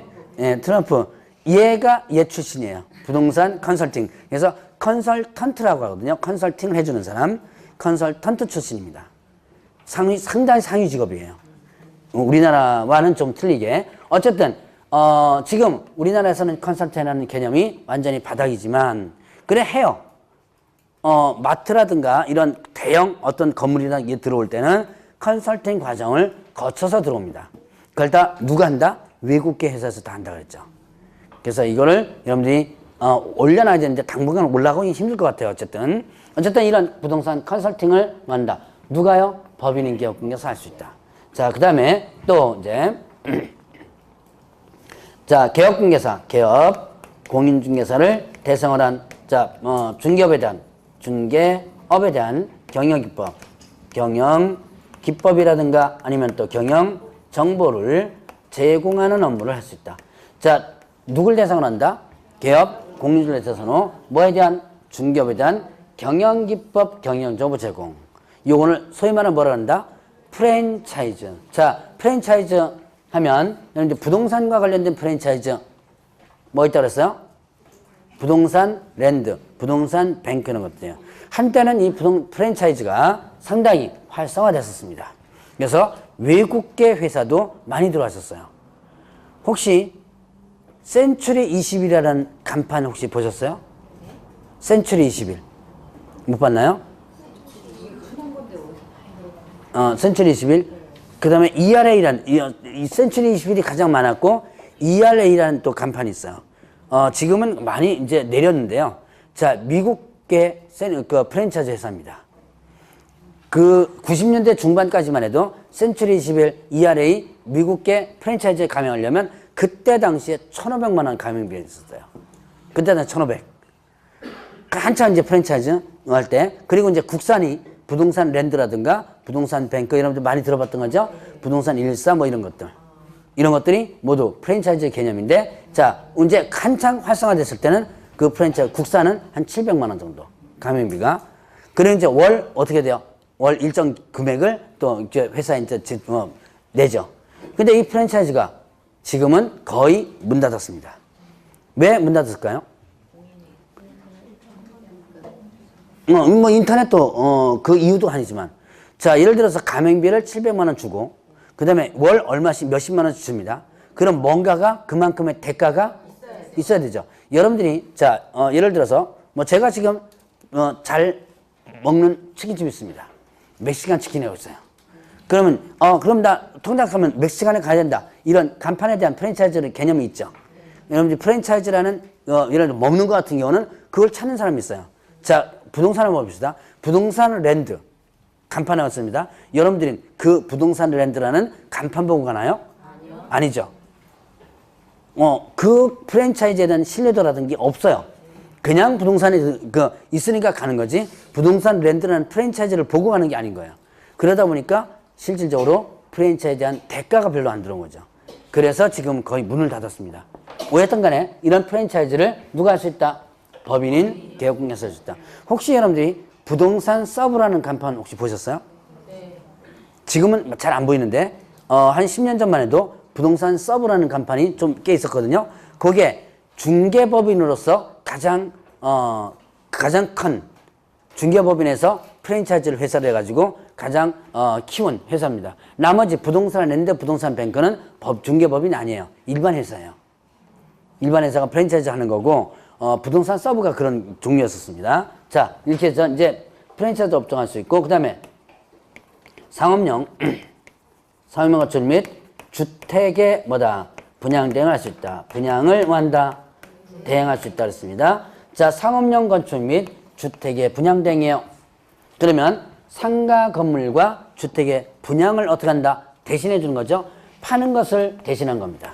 Speaker 1: 트럼프. 얘가 얘 출신이에요. 부동산 컨설팅. 그래서 컨설턴트라고 하거든요. 컨설팅을 해주는 사람. 컨설턴트 출신입니다. 상당히 상위 직업이에요. 우리나라와는 좀 틀리게. 어쨌든, 지금 우리나라에서는 컨설팅이라는 개념이 완전히 바닥이지만, 그래, 해요. 마트라든가 이런 대형 어떤 건물이나 이게 들어올 때는 컨설팅 과정을 거쳐서 들어옵니다. 그걸 다 누가 한다? 외국계 회사에서 다 한다 그랬죠. 그래서 이거를 여러분들이 올려놔야 되는데 당분간 올라가기 힘들 것 같아요. 어쨌든 이런 부동산 컨설팅을 한다. 누가요? 법인인 기업공개사 할 수 있다. 자, 그 다음에 또 이제 자, 개업공개사, 개업 공인중개사를 대상으로 한 중개업에 대한 경영 기법이라든가 아니면 또 경영 정보를 제공하는 업무를 할 수 있다. 자, 누굴 대상으로 한다? 개업, 공인중개사 대상으로 뭐에 대한? 중개업에 대한 경영기법, 경영정보 제공. 요거를 소위 말하는 뭐라 한다? 프랜차이즈. 자, 프랜차이즈 하면 이제 부동산과 관련된 프랜차이즈 뭐 있다고 그랬어요? 부동산 랜드, 부동산 뱅크 이런 것들이에요. 한때는 이 프랜차이즈가 상당히 활성화됐었습니다. 그래서 외국계 회사도 많이 들어왔었어요. 혹시 센츄리 21이라는 간판 혹시 보셨어요? 센츄리 21. 못 봤나요? 센츄리 21. 그 다음에 ERA라는, 이 센츄리 21이 가장 많았고, ERA라는 또 간판이 있어요. 지금은 많이 이제 내렸는데요. 자, 미국계 프랜차이즈 회사입니다. 그 90년대 중반까지만 해도 센츄리 21, ERA, 미국계 프랜차이즈에 가맹하려면 그때 당시에 1,500만 원 가맹비가 있었어요. 그때 당시 1,500. 한참 이제 프랜차이즈 할 때, 그리고 이제 국산이 부동산 랜드라든가 부동산 뱅크 이런 것들 많이 들어봤던 거죠. 부동산 114 뭐 이런 것들. 이런 것들이 모두 프랜차이즈 개념인데, 자, 이제 한창 활성화됐을 때는 그 프랜차이즈 국산은 한 700만 원 정도 가맹비가. 그리고 이제 월 어떻게 돼요? 월 일정 금액을 또 이제 회사에 이제 내죠. 근데 이 프랜차이즈가 지금은 거의 문 닫았습니다. 왜 문 닫았을까요? 뭐 인터넷도 그 이유도 아니지만 자 예를 들어서 가맹비를 700만 원 주고 그 다음에 월 얼마씩 몇십만 원씩 줍니다. 그럼 뭔가가 그만큼의 대가가 있어야 되죠. 여러분들이 자 예를 들어서 뭐 제가 지금 잘 먹는 치킨집이 있습니다. 멕시칸 치킨이 있어요. 그러면 그럼 나 통닭하면 멕시칸에 가야 된다. 이런 간판에 대한 프랜차이즈의 개념이 있죠. 여러분들 프랜차이즈라는 예를 들어 먹는 것 같은 경우는 그걸 찾는 사람이 있어요. 자 부동산을 봅시다. 부동산 랜드 간판에 왔습니다. 여러분들이 그 부동산 랜드라는 간판 보고 가나요? 아니요. 아니죠. 그 프랜차이즈에 대한 신뢰도라든지 없어요. 그냥 부동산에 있으니까 가는 거지 부동산 랜드라는 프랜차이즈를 보고 가는 게 아닌 거예요. 그러다 보니까 실질적으로 프랜차이즈에 대한 대가가 별로 안 들어온 거죠. 그래서 지금 거의 문을 닫았습니다. 어쨌든 간에 이런 프랜차이즈를 누가 할 수 있다? 법인인 개업공개에서 할 수 있다. 혹시 여러분들이 부동산 서브라는 간판 혹시 보셨어요? 네. 지금은 잘 안 보이는데 한 10년 전만 해도 부동산 서브라는 간판이 좀 꽤 있었거든요. 거기에 중개법인으로서 가장 큰 중개법인에서 프랜차이즈를 회사를 해가지고 가장 키운 회사입니다. 나머지 부동산 랜드 부동산 뱅크는 중개법인이 아니에요. 일반 회사예요. 일반 회사가 프랜차이즈 하는 거고 부동산 서브가 그런 종류였었습니다. 자 이렇게 해서 이제 프랜차이즈 업종할 수 있고 그 다음에 상업용 건축 및 주택의 뭐다 분양 대행할 수 있다. 분양을 뭐한다? 대행할 수 있다 그랬습니다. 자 상업용 건축 및 주택의 분양 대행이에요. 그러면 상가 건물과 주택의 분양을 어떻게 한다? 대신해 주는 거죠. 파는 것을 대신한 겁니다.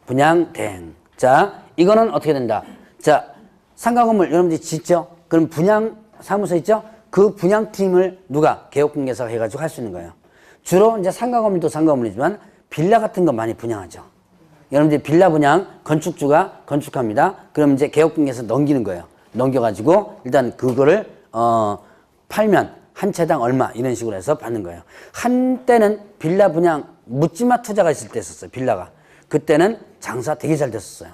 Speaker 1: 분양 대행. 자 이거는 어떻게 된다? 자 상가 건물 여러분들이 짓죠? 그럼 분양 사무소 있죠? 그 분양팀을 누가? 개업공개사가 해가지고 할 수 있는 거예요. 주로 이제 상가 건물도 상가 건물이지만 빌라 같은 거 많이 분양하죠. 여러분들이 빌라 분양 건축주가 건축합니다. 그럼 이제 개업공개에서 넘기는 거예요. 넘겨가지고 일단 그거를 팔면 한 채당 얼마 이런 식으로 해서 받는 거예요. 한때는 빌라 분양 묻지마 투자가 있을 때 있었어요. 빌라가. 그때는 장사 되게 잘 됐었어요.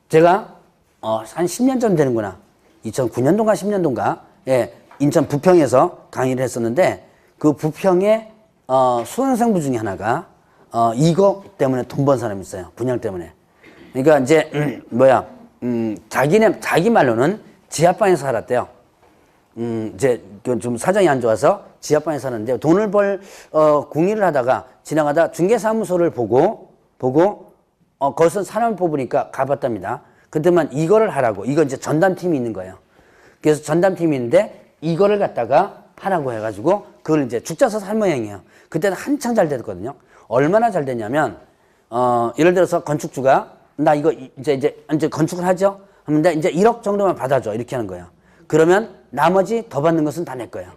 Speaker 1: 제가 한 10년 전 되는구나. 2009년도인가 10년도인가 예, 인천 부평에서 강의를 했었는데 그 부평에 수강생부 중에 하나가 이거 때문에 돈 번 사람이 있어요. 분양 때문에. 그러니까 이제 자기 말로는 지하방에서 살았대요. 이제 좀 사정이 안 좋아서 지하방에 사는데 돈을 벌 궁리를 하다가 지나가다 중개사무소를 보고 거기서 사람을 뽑으니까 가봤답니다. 그때만 이거를 하라고. 이거 이제 전담팀이 있는 거예요. 그래서 전담팀이 있는데 이거를 갖다가 하라고 해가지고 그걸 이제 죽자서 살 모양이에요. 그때는 한창 잘 됐거든요. 얼마나 잘 됐냐면 예를 들어서 건축주가 나 이거 이제 건축을 하죠. 하면 나 이제 1억 정도만 받아줘 이렇게 하는 거예요. 그러면 나머지 더 받는 것은 다 내 거예요.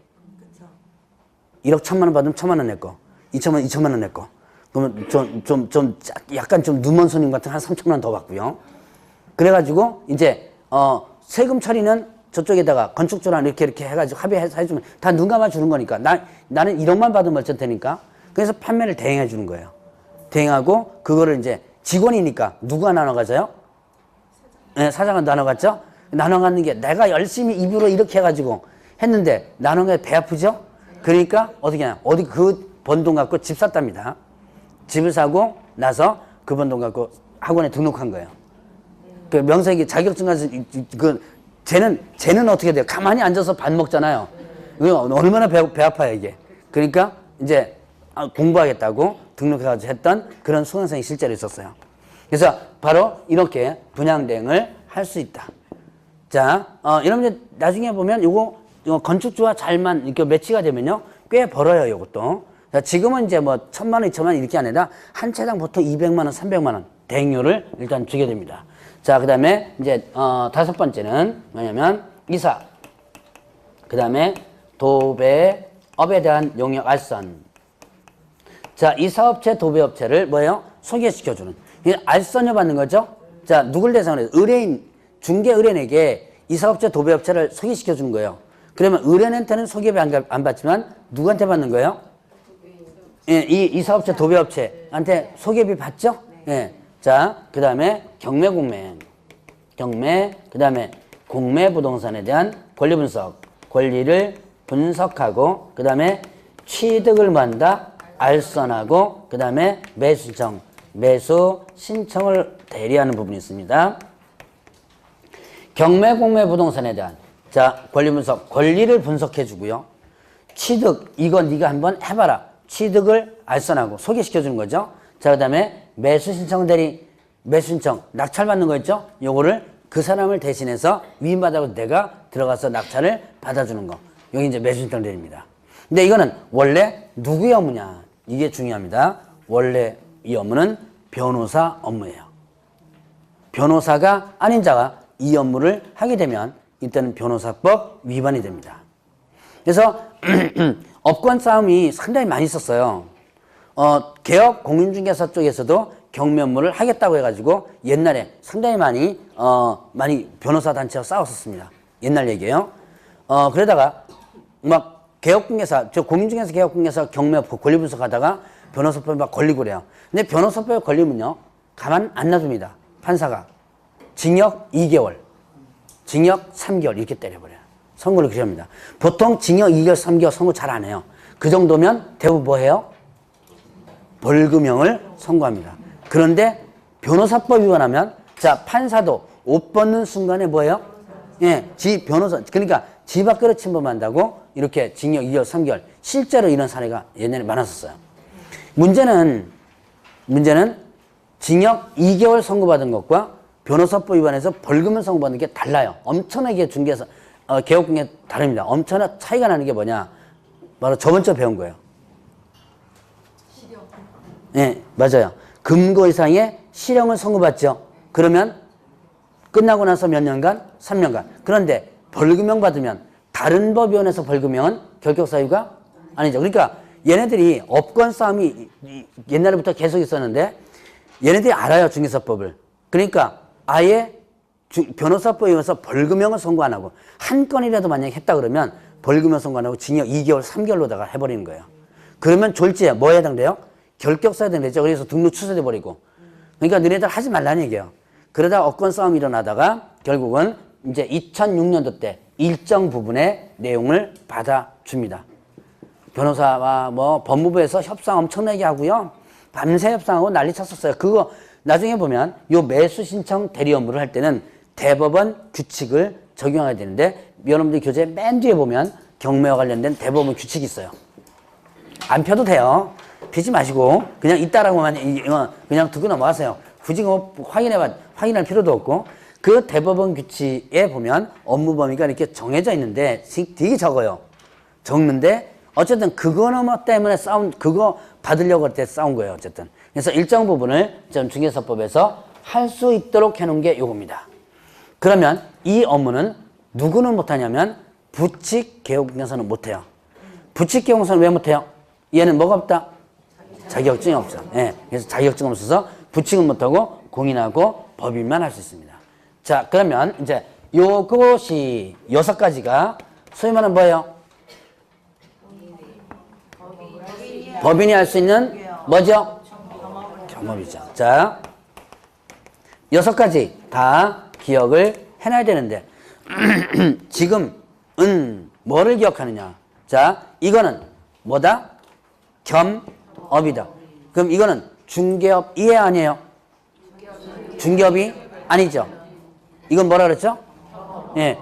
Speaker 1: 1억 1,000만 원 받으면 1,000만 원 내 거, 2,000만 원 내 거. 그러면 약간 좀 눈먼 손님 같은 한 3,000만 원 더 받고요. 그래가지고 이제 세금 처리는 저쪽에다가 건축주랑 이렇게 해가지고 합의해서 해주면 다 눈 감아 주는 거니까 나는 1억만 받으면 어쩔 테니까 그래서 판매를 대행해 주는 거예요. 대행하고 그거를 이제 직원이니까 누가 나눠 가져요? 네, 사장은 나눠 갔죠? 나눠 갖는 게 내가 열심히 입으로 이렇게 해가지고 했는데 나눠 게 배 아프죠? 그러니까 어떻게 하냐? 어디 그 번 돈 갖고 집 샀답니다. 집을 사고 나서 그 번 돈 갖고 학원에 등록한 거예요. 그 명색이 자격증 가서 쟤는 어떻게 돼요? 가만히 앉아서 밥 먹잖아요. 얼마나 배 아파요 이게. 그러니까 이제 공부하겠다고 등록해가지고 했던 그런 수강생이 실제로 있었어요. 그래서 바로 이렇게 분양 대행을 할 수 있다. 자, 여러분들 나중에 보면 이거 건축주와 잘만 이렇게 매치가 되면요 꽤 벌어요 이것도. 자, 지금은 이제 뭐 1,000만 원, 2,000만 원 이렇게 아니라 한 채당 보통 200만 원, 300만 원 대행료를 일단 주게 됩니다. 자, 그 다음에 이제 다섯 번째는 뭐냐면 이사, 그 다음에 도배업에 대한 용역 알선. 자, 이사업체, 도배업체를 뭐예요? 소개시켜주는. 알선료 받는 거죠? 자, 누굴 대상으로 해서 의뢰인, 중개 의뢰인에게 이사업체, 도배업체를 소개시켜주는 거예요. 그러면 의뢰인한테는 소개비 안 받지만 누구한테 받는 거예요? 예, 이 이사업체, 도배업체한테 소개비 받죠? 예. 자, 그 다음에 경매, 그 다음에 공매부동산에 대한 권리 분석, 권리를 분석하고 그 다음에 취득을 만다 알선하고 그 다음에 매수 신청을 대리하는 부분이 있습니다. 경매 공매 부동산에 대한 권리 분석, 권리를 분석해 주고요. 취득, 이거 네가 한번 해봐라. 취득을 알선하고 소개시켜 주는 거죠. 그 다음에 매수 신청 대리, 매수 신청, 낙찰 받는 거 있죠? 요거를 그 사람을 대신해서 위임받아서 내가 들어가서 낙찰을 받아주는 거. 여기 이제 매수 신청 대리입니다. 근데 이거는 원래 누구의 업무냐? 이게 중요합니다. 원래 이 업무는 변호사 업무예요. 변호사가 아닌 자가 이 업무를 하게 되면 이때는 변호사법 위반이 됩니다. 그래서 업권 싸움이 상당히 많이 있었어요. 개업 공인중개사 쪽에서도 경매 업무를 하겠다고 해가지고 옛날에 상당히 많이 변호사 단체와 싸웠었습니다. 옛날 얘기예요. 그러다가 막 개업공개사, 공인중개사 개업공개사 경매 권리 분석하다가 변호사법에 막 걸리고 그래요. 근데 변호사법에 걸리면요, 가만 안 놔둡니다. 판사가 징역 2개월, 징역 3개월 이렇게 때려버려요. 선고를 그렇게 합니다. 보통 징역 2개월, 3개월 선고 잘 안 해요. 그 정도면 대부분 뭐 해요? 벌금형을 선고합니다. 그런데 변호사법 위반하면 판사도 옷 벗는 순간에 뭐예요? 예, 변호사, 그러니까 지 밖으로 침범한다고 이렇게 징역 2개월, 3개월 실제로 이런 사례가 옛날에 많았었어요. 문제는 징역 2개월 선고받은 것과 변호사법 위반해서 벌금을 선고받는 게 달라요. 엄청나게 중개사, 개업공개 다릅니다. 엄청나 차이가 나는 게 뭐냐? 바로 저번 주에 배운 거예요. 네, 맞아요. 금고 이상의 실형을 선고받죠. 그러면 끝나고 나서 몇 년간? 3년간. 그런데 벌금형 받으면 다른 법위원회에서 벌금형은 결격 사유가 아니죠. 그러니까 얘네들이 업권 싸움이 옛날부터 계속 있었는데 얘네들이 알아요, 중개사법을. 그러니까 아예 변호사법에 의해서 벌금형을 선고 안 하고 한 건이라도 만약에 했다 그러면 벌금형 선고 안 하고 징역 2개월, 3개월로다가 해버리는 거예요. 그러면 졸지에 뭐에 해당돼요? 결격사에 해당되죠. 그래서 등록 취소돼버리고. 그러니까 너네들 하지 말라는 얘기예요. 그러다 업권 싸움이 일어나다가 결국은 이제 2006년도 때 일정 부분의 내용을 받아줍니다. 변호사와 법무부에서 협상 엄청나게 하고요. 밤새 협상하고 난리 쳤었어요. 그거 나중에 보면 요 매수 신청 대리 업무를 할 때는 대법원 규칙을 적용해야 되는데 여러분들 교재 맨 뒤에 보면 경매와 관련된 대법원 규칙이 있어요. 안 펴도 돼요. 피지 마시고 그냥 있다라고만 그냥 듣고 넘어가세요. 굳이 확인할 필요도 없고 그 대법원 규칙에 보면 업무 범위가 이렇게 정해져 있는데 되게 적어요. 적는데 어쨌든 그거 때문에 그거 받으려고 할 때 싸운 거예요. 어쨌든. 그래서 일정 부분을 중개사법에서 할 수 있도록 해놓은 게 요겁니다. 그러면 이 업무는 누구는 못하냐면 부칙 개업공개사는 못해요. 부칙 개업공개사는 왜 못해요? 얘는 뭐가 없다? 자격증이 없어. 예. 그래서 자격증 없어서 부칙은 못하고 공인하고 법인만 할 수 있습니다. 자, 그러면 이제 요것이 6가지가 소위 말하는 뭐예요? 법인이 할 수 있는 뭐죠? 경험이죠. 자, 6가지 다 기억을 해놔야 되는데 지금은 뭐를 기억하느냐? 자, 이거는 뭐다? 겸업이다. 그럼 이거는 중개업 이해 아니에요? 중개업이 아니죠. 이건 뭐라 그랬죠? 예.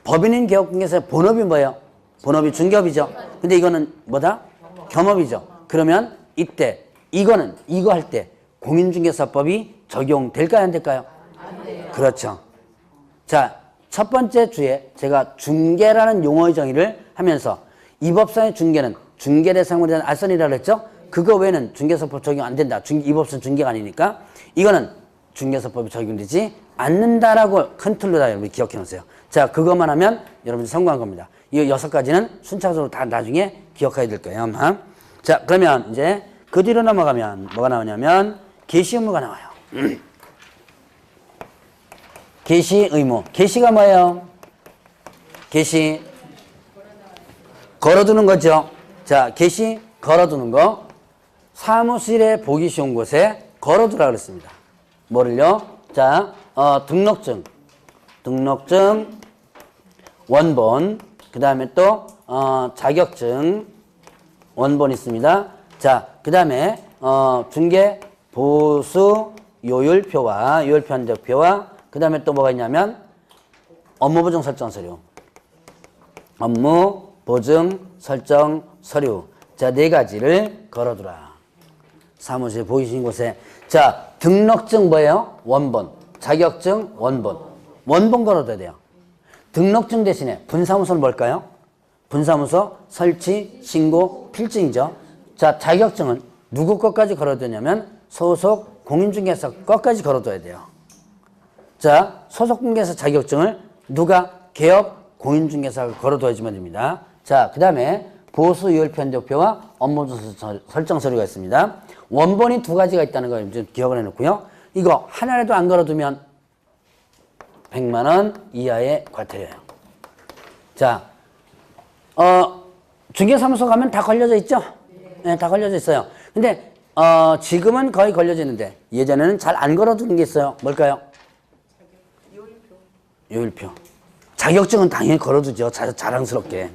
Speaker 1: 법인인 개업공개사의 본업이 뭐예요? 본업이 중개업이죠. 근데 이거는 뭐다? 겸업이죠. 그러면 이때 이거 할 때 공인중개사법이 적용될까요? 안 될까요?
Speaker 2: 안 돼요.
Speaker 1: 그렇죠. 자, 첫 번째 주에 제가 중개라는 용어의 정의를 하면서 이 법상의 중개는 중개 대상으로 대한 알선이라고 했죠? 그거 외에는 중개사법 적용 안 된다. 이 법상 중개가 아니니까 이거는 중개사법이 적용되지 않는다라고 큰 틀로 다 여러분 기억해 놓으세요. 자, 그것만 하면 여러분이 성공한 겁니다. 이 6가지는 순차적으로 다 나중에 기억해야 될 거예요, 아마. 자, 그러면 이제 그 뒤로 넘어가면 뭐가 나오냐면 개시 의무가 나와요. 개시 의무. 개시가 뭐예요? 개시 걸어두는 거죠. 자, 개시 걸어두는 거. 사무실에 보기 쉬운 곳에 걸어두라 그랬습니다. 뭐를요? 자, 등록증, 등록증, 원본, 그 다음에 또 자격증, 원본 있습니다. 자, 그 다음에 중개 보수 요율표와 요율표 한적표와 그 다음에 또 뭐가 있냐면 업무 보증 설정 서류. 업무 보증 설정 서류. 자, 네 가지를 걸어두라. 사무실 보이신 곳에. 자, 등록증 뭐예요? 원본. 자격증 원본. 원본 걸어둬야 돼요. 등록증 대신에 분사무소는 뭘까요? 분사무소 설치, 신고, 필증이죠. 자, 자격증은 누구 것까지 걸어두냐면 소속 공인중개사 것까지 걸어둬야 돼요. 자, 소속 공개사 자격증을 누가? 개업 공인중개사가 걸어둬야지만 됩니다. 자, 그 다음에 보수 요율표 한적표와 업무 설정 서류가 있습니다. 원본이 두 가지가 있다는 걸 좀 기억을 해놓고요. 이거 하나라도 안 걸어두면 100만 원 이하의 과태료예요. 자, 중개사무소 가면 다 걸려져 있죠? 네, 다 걸려져 있어요. 근데 지금은 거의 걸려져 있는데 예전에는 잘 안 걸어두는 게 있어요. 뭘까요? 요율표. 자격증은 당연히 걸어두죠. 자랑스럽게.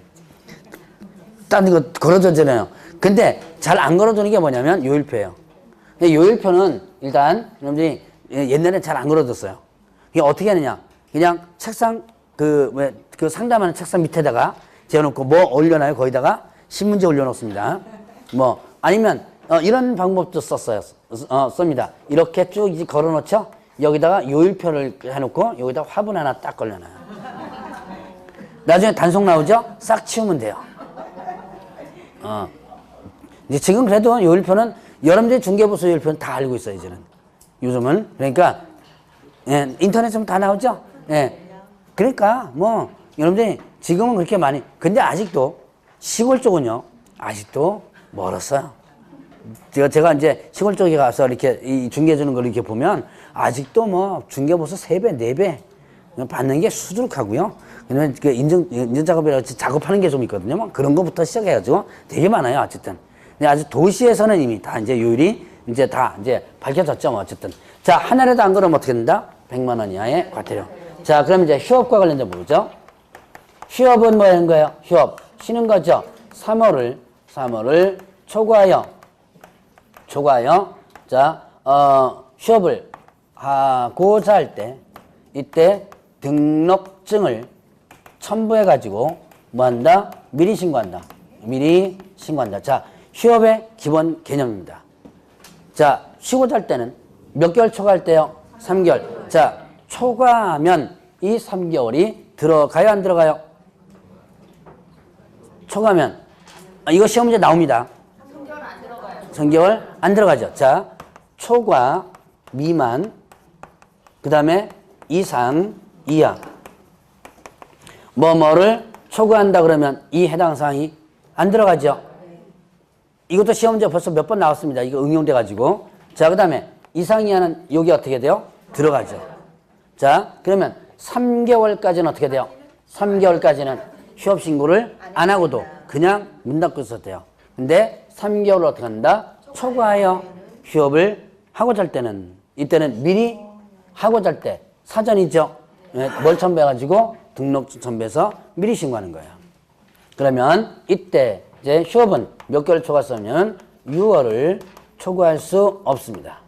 Speaker 1: 딴 거 걸어두잖아요. 근데 잘 안 걸어두는 게 뭐냐면 요율표예요. 요율표는 일단 여러분들이 옛날에 잘 안 걸어뒀어요. 이게 어떻게 하느냐? 그냥 책상 그 상담하는 책상 밑에다가 재워놓고 뭐 올려놔요? 거기다가 신문지 올려놓습니다. 뭐 아니면 이런 방법도 씁니다. 이렇게 쭉 이제 걸어놓죠. 여기다가 요율표를 해놓고 여기다 화분 하나 딱 걸려놔요. 나중에 단속 나오죠? 싹 치우면 돼요. 이제 지금 그래도 요율표는 여러분들이 중개부서 요율표는 다 알고 있어요, 이제는. 요즘은. 그러니까, 예, 인터넷에 다 나오죠? 예. 그러니까, 뭐, 여러분들이 지금은 그렇게 많이, 근데 아직도 시골 쪽은요, 아직도 멀었어요. 제가 이제 시골 쪽에 가서 이렇게 이 중개 주는 걸 이렇게 보면 아직도 뭐 중개보수 3배, 4배 받는 게 수두룩하고요. 왜냐면 그 인증 작업이라고 작업하는 게 좀 있거든요. 뭐 그런 거부터 시작해가지고 되게 많아요, 어쨌든. 근데 아직 도시에서는 이미 다 이제 요율이 이제 다 이제 밝혀졌죠, 뭐 어쨌든. 자, 하나라도 안 그러면 어떻게 된다? 100만 원 이하의 과태료. 자, 그럼 이제 휴업과 관련된 부분이죠. 휴업은 뭐 하는 거예요? 휴업. 쉬는 거죠. 3월을 초과하여. 자, 휴업을 하고자 할 때, 이때 등록증을 첨부해가지고 뭐 한다? 미리 신고한다. 자, 휴업의 기본 개념입니다. 자, 쉬고자 할 때는 몇 개월 초과할 때요? 3개월. 자, 초과하면 이 3개월이 들어가요, 안 들어가요? 초과하면 이거 시험 문제 나옵니다.
Speaker 2: 3개월 안 들어가요.
Speaker 1: 3개월 안 들어가죠. 자, 초과, 미만, 그 다음에 이상, 이하. 뭐를 초과한다 그러면 이 해당 사항이 안 들어가죠. 이것도 시험 문제 벌써 몇 번 나왔습니다. 이거 응용돼가지고. 자, 그 다음에 이상, 이하는 여기 어떻게 돼요? 들어가죠. 자, 그러면 3개월까지는 어떻게 돼요? 3개월까지는 휴업 신고를 안 하고도 그냥 문 닫고 있어도 돼요. 근데 3개월을 어떻게 한다? 초과하여 휴업을 하고자 할 때는, 이때는 미리 하고자 할 때 사전이죠. 뭘 첨부해가지고 등록증 첨부해서 미리 신고하는 거예요. 그러면 이때 이제 휴업은 몇 개월 초과했으면 6월을 초과할 수 없습니다.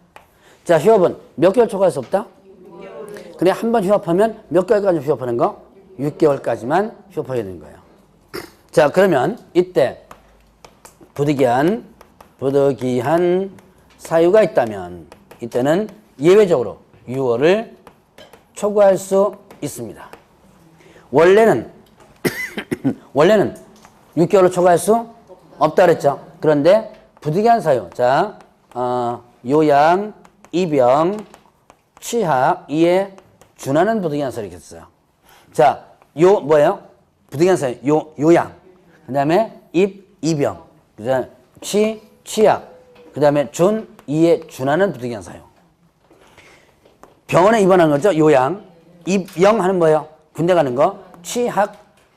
Speaker 1: 자, 휴업은 몇 개월 초과할 수 없다? 6개월. 그래, 한 번 휴업하면 몇 개월까지 휴업하는 거? 6개월까지만 휴업하게 되는 거예요. 자, 그러면 이때 부득이한 사유가 있다면 이때는 예외적으로 6월을 초과할 수 있습니다. 원래는 6개월을 초과할 수 없다 그랬죠. 그런데 부득이한 사유. 자, 요양, 입영, 취학, 이에 준하는 부득이한 사유가 있었어요. 자, 뭐예요? 부득이한 사유. 요양. 그 다음에 입영. 그 다음에 취약. 그 다음에 이에 준하는 부득이한 사유. 병원에 입원하는 거죠. 요양. 입영 하는 거예요. 군대 가는 거. 취학,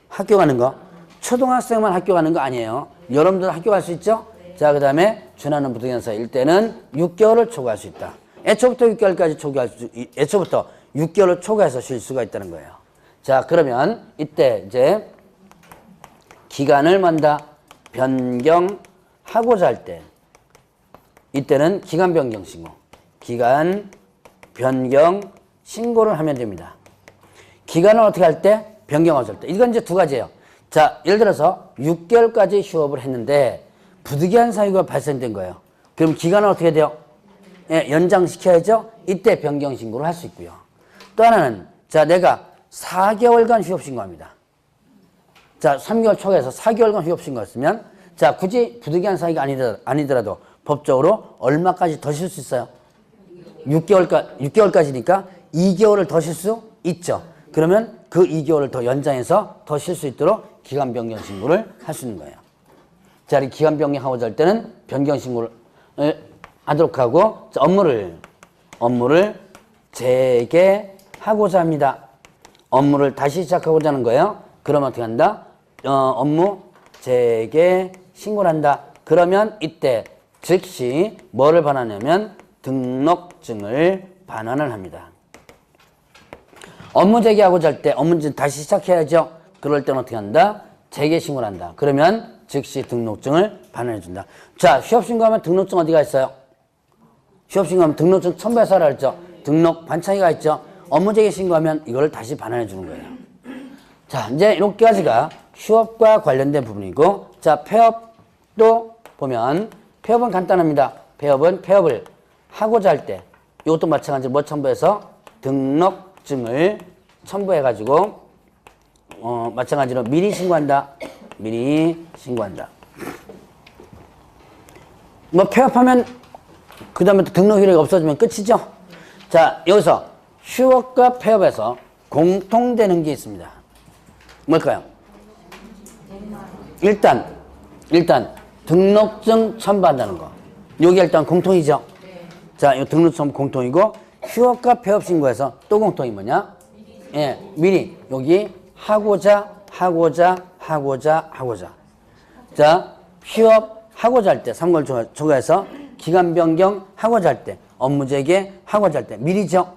Speaker 1: 학교 가는 거. 초등학생만 학교 가는 거 아니에요. 여러분들 학교 갈 수 있죠? 자, 그 다음에 준하는 부득이한 사유일 때는 6개월을 초과할 수 있다. 애초부터 6개월까지 초과할 수, 애초부터 6개월을 초과해서 쉴 수가 있다는 거예요. 자, 그러면 이때 이제 기간을 만다 변경하고자 할 때 이때는 기간 변경 신고. 기간 변경 신고를 하면 됩니다. 기간을 어떻게 할 때? 변경하고자 할 때. 이건 이제 두 가지예요. 자, 예를 들어서 6개월까지 휴업을 했는데 부득이한 사유가 발생된 거예요. 그럼 기간은 어떻게 돼요? 예, 연장시켜야죠. 이때 변경 신고를 할 수 있고요. 또 하나는 자, 내가 4개월간 휴업 신고합니다. 자, 3개월 초과해서 4개월간 휴업 신고했으면 자, 굳이 부득이한 사유가 아니더라도 법적으로 얼마까지 더 쉴 수 있어요? 6개월까지니까 2개월을 더 쉴 수 있죠. 그러면 그 2개월을 더 연장해서 더 쉴 수 있도록 기간 변경 신고를 할 수 있는 거예요. 자, 이 기간 변경하고자 할 때는 변경 신고를 하도록 하고 자, 업무를 재개하고자 합니다. 업무를 다시 시작하고자 하는 거예요. 그러면 어떻게 한다? 업무 재개 신고를 한다. 그러면 이때 즉시 뭐를 반환하냐면 등록증을 반환을 합니다. 업무 재개하고자 할 때 업무를 다시 시작해야죠. 그럴 때는 어떻게 한다? 재개 신고를 한다. 그러면 즉시 등록증을 반환해 준다. 자, 휴업 신고하면 등록증 어디가 있어요? 휴업 신고하면 등록증 첨부해서 하라 했죠. 등록 반창이가 있죠. 업무 재개 신고하면 이걸 다시 반환해 주는 거예요. 자, 이제 이렇게까지가 휴업과 관련된 부분이고, 자, 폐업도 보면 폐업은 간단합니다. 폐업을 하고자 할 때 이것도 마찬가지로 뭐 첨부해서 등록증을 첨부해가지고 마찬가지로 미리 신고한다. 뭐 폐업하면 그 다음에 또 등록 효력이 없어지면 끝이죠. 자, 여기서 휴업과 폐업에서 공통되는 게 있습니다. 뭘까요? 일단 등록증 첨부한다는 거. 여기 일단 공통이죠. 자, 이 등록증 공통이고 휴업과 폐업 신고에서 또 공통이 뭐냐? 예, 미리 여기 하고자. 자, 휴업하고자 할 때 3개월 초과해서 기간 변경 하고자 할 때 업무 재개 하고자 할 때 미리죠.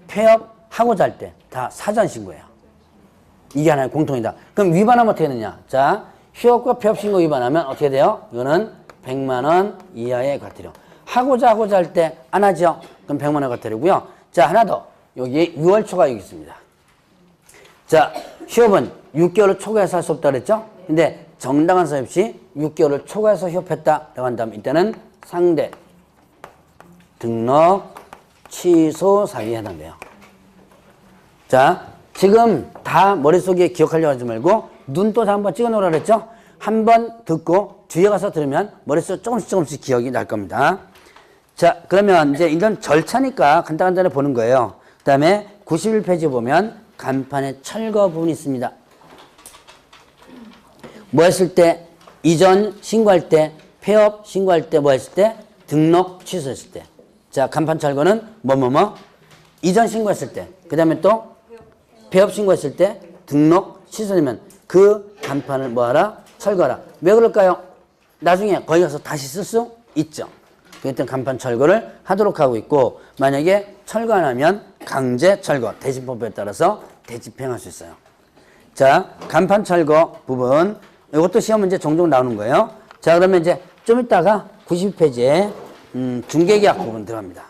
Speaker 1: 폐업하고자 할 때 다 사전 신고예요. 이게 하나의 공통이다. 그럼 위반하면 어떻게 되느냐? 자, 휴업과 폐업 신고 위반하면 어떻게 돼요? 이거는 100만 원 이하의 과태료. 하고자 할 때 안 하죠? 그럼 100만 원 과태료고요. 자, 하나 더. 여기 6월 초과 여기 있습니다. 자, 휴업은 6개월을 초과해서 할 수 없다 그랬죠? 근데 정당한 사유 없이 6개월을 초과해서 휴업했다라고 한다면 이때는 상대 등록 취소 사유에 해당돼요. 자, 지금 다 머릿속에 기억하려고 하지 말고 눈 또 한번 찍어 놓으라 그랬죠? 한번 듣고 뒤에 가서 들으면 머릿속에 조금씩 기억이 날 겁니다. 자, 그러면 이제 이런 절차니까 간단하게 보는 거예요. 그 다음에 91페이지 보면 간판에 철거 부분이 있습니다. 뭐 했을 때? 이전 신고할 때, 폐업 신고할 때 뭐 했을 때? 등록 취소했을 때. 자, 간판 철거는 이전 신고했을 때. 그 다음에 또 폐업 신고했을 때 등록 취소되면 그 간판을 뭐하라? 철거하라. 왜 그럴까요? 나중에 거기 가서 다시 쓸 수 있죠. 그때 간판 철거를 하도록 하고 있고 만약에 철거 안 하면 강제 철거, 대집법에 따라서 대집행할 수 있어요. 자, 간판 철거 부분 이것도 시험 문제 종종 나오는 거예요. 자, 그러면 이제 좀 이따가 90페이지에 중개계약 부분 들어갑니다.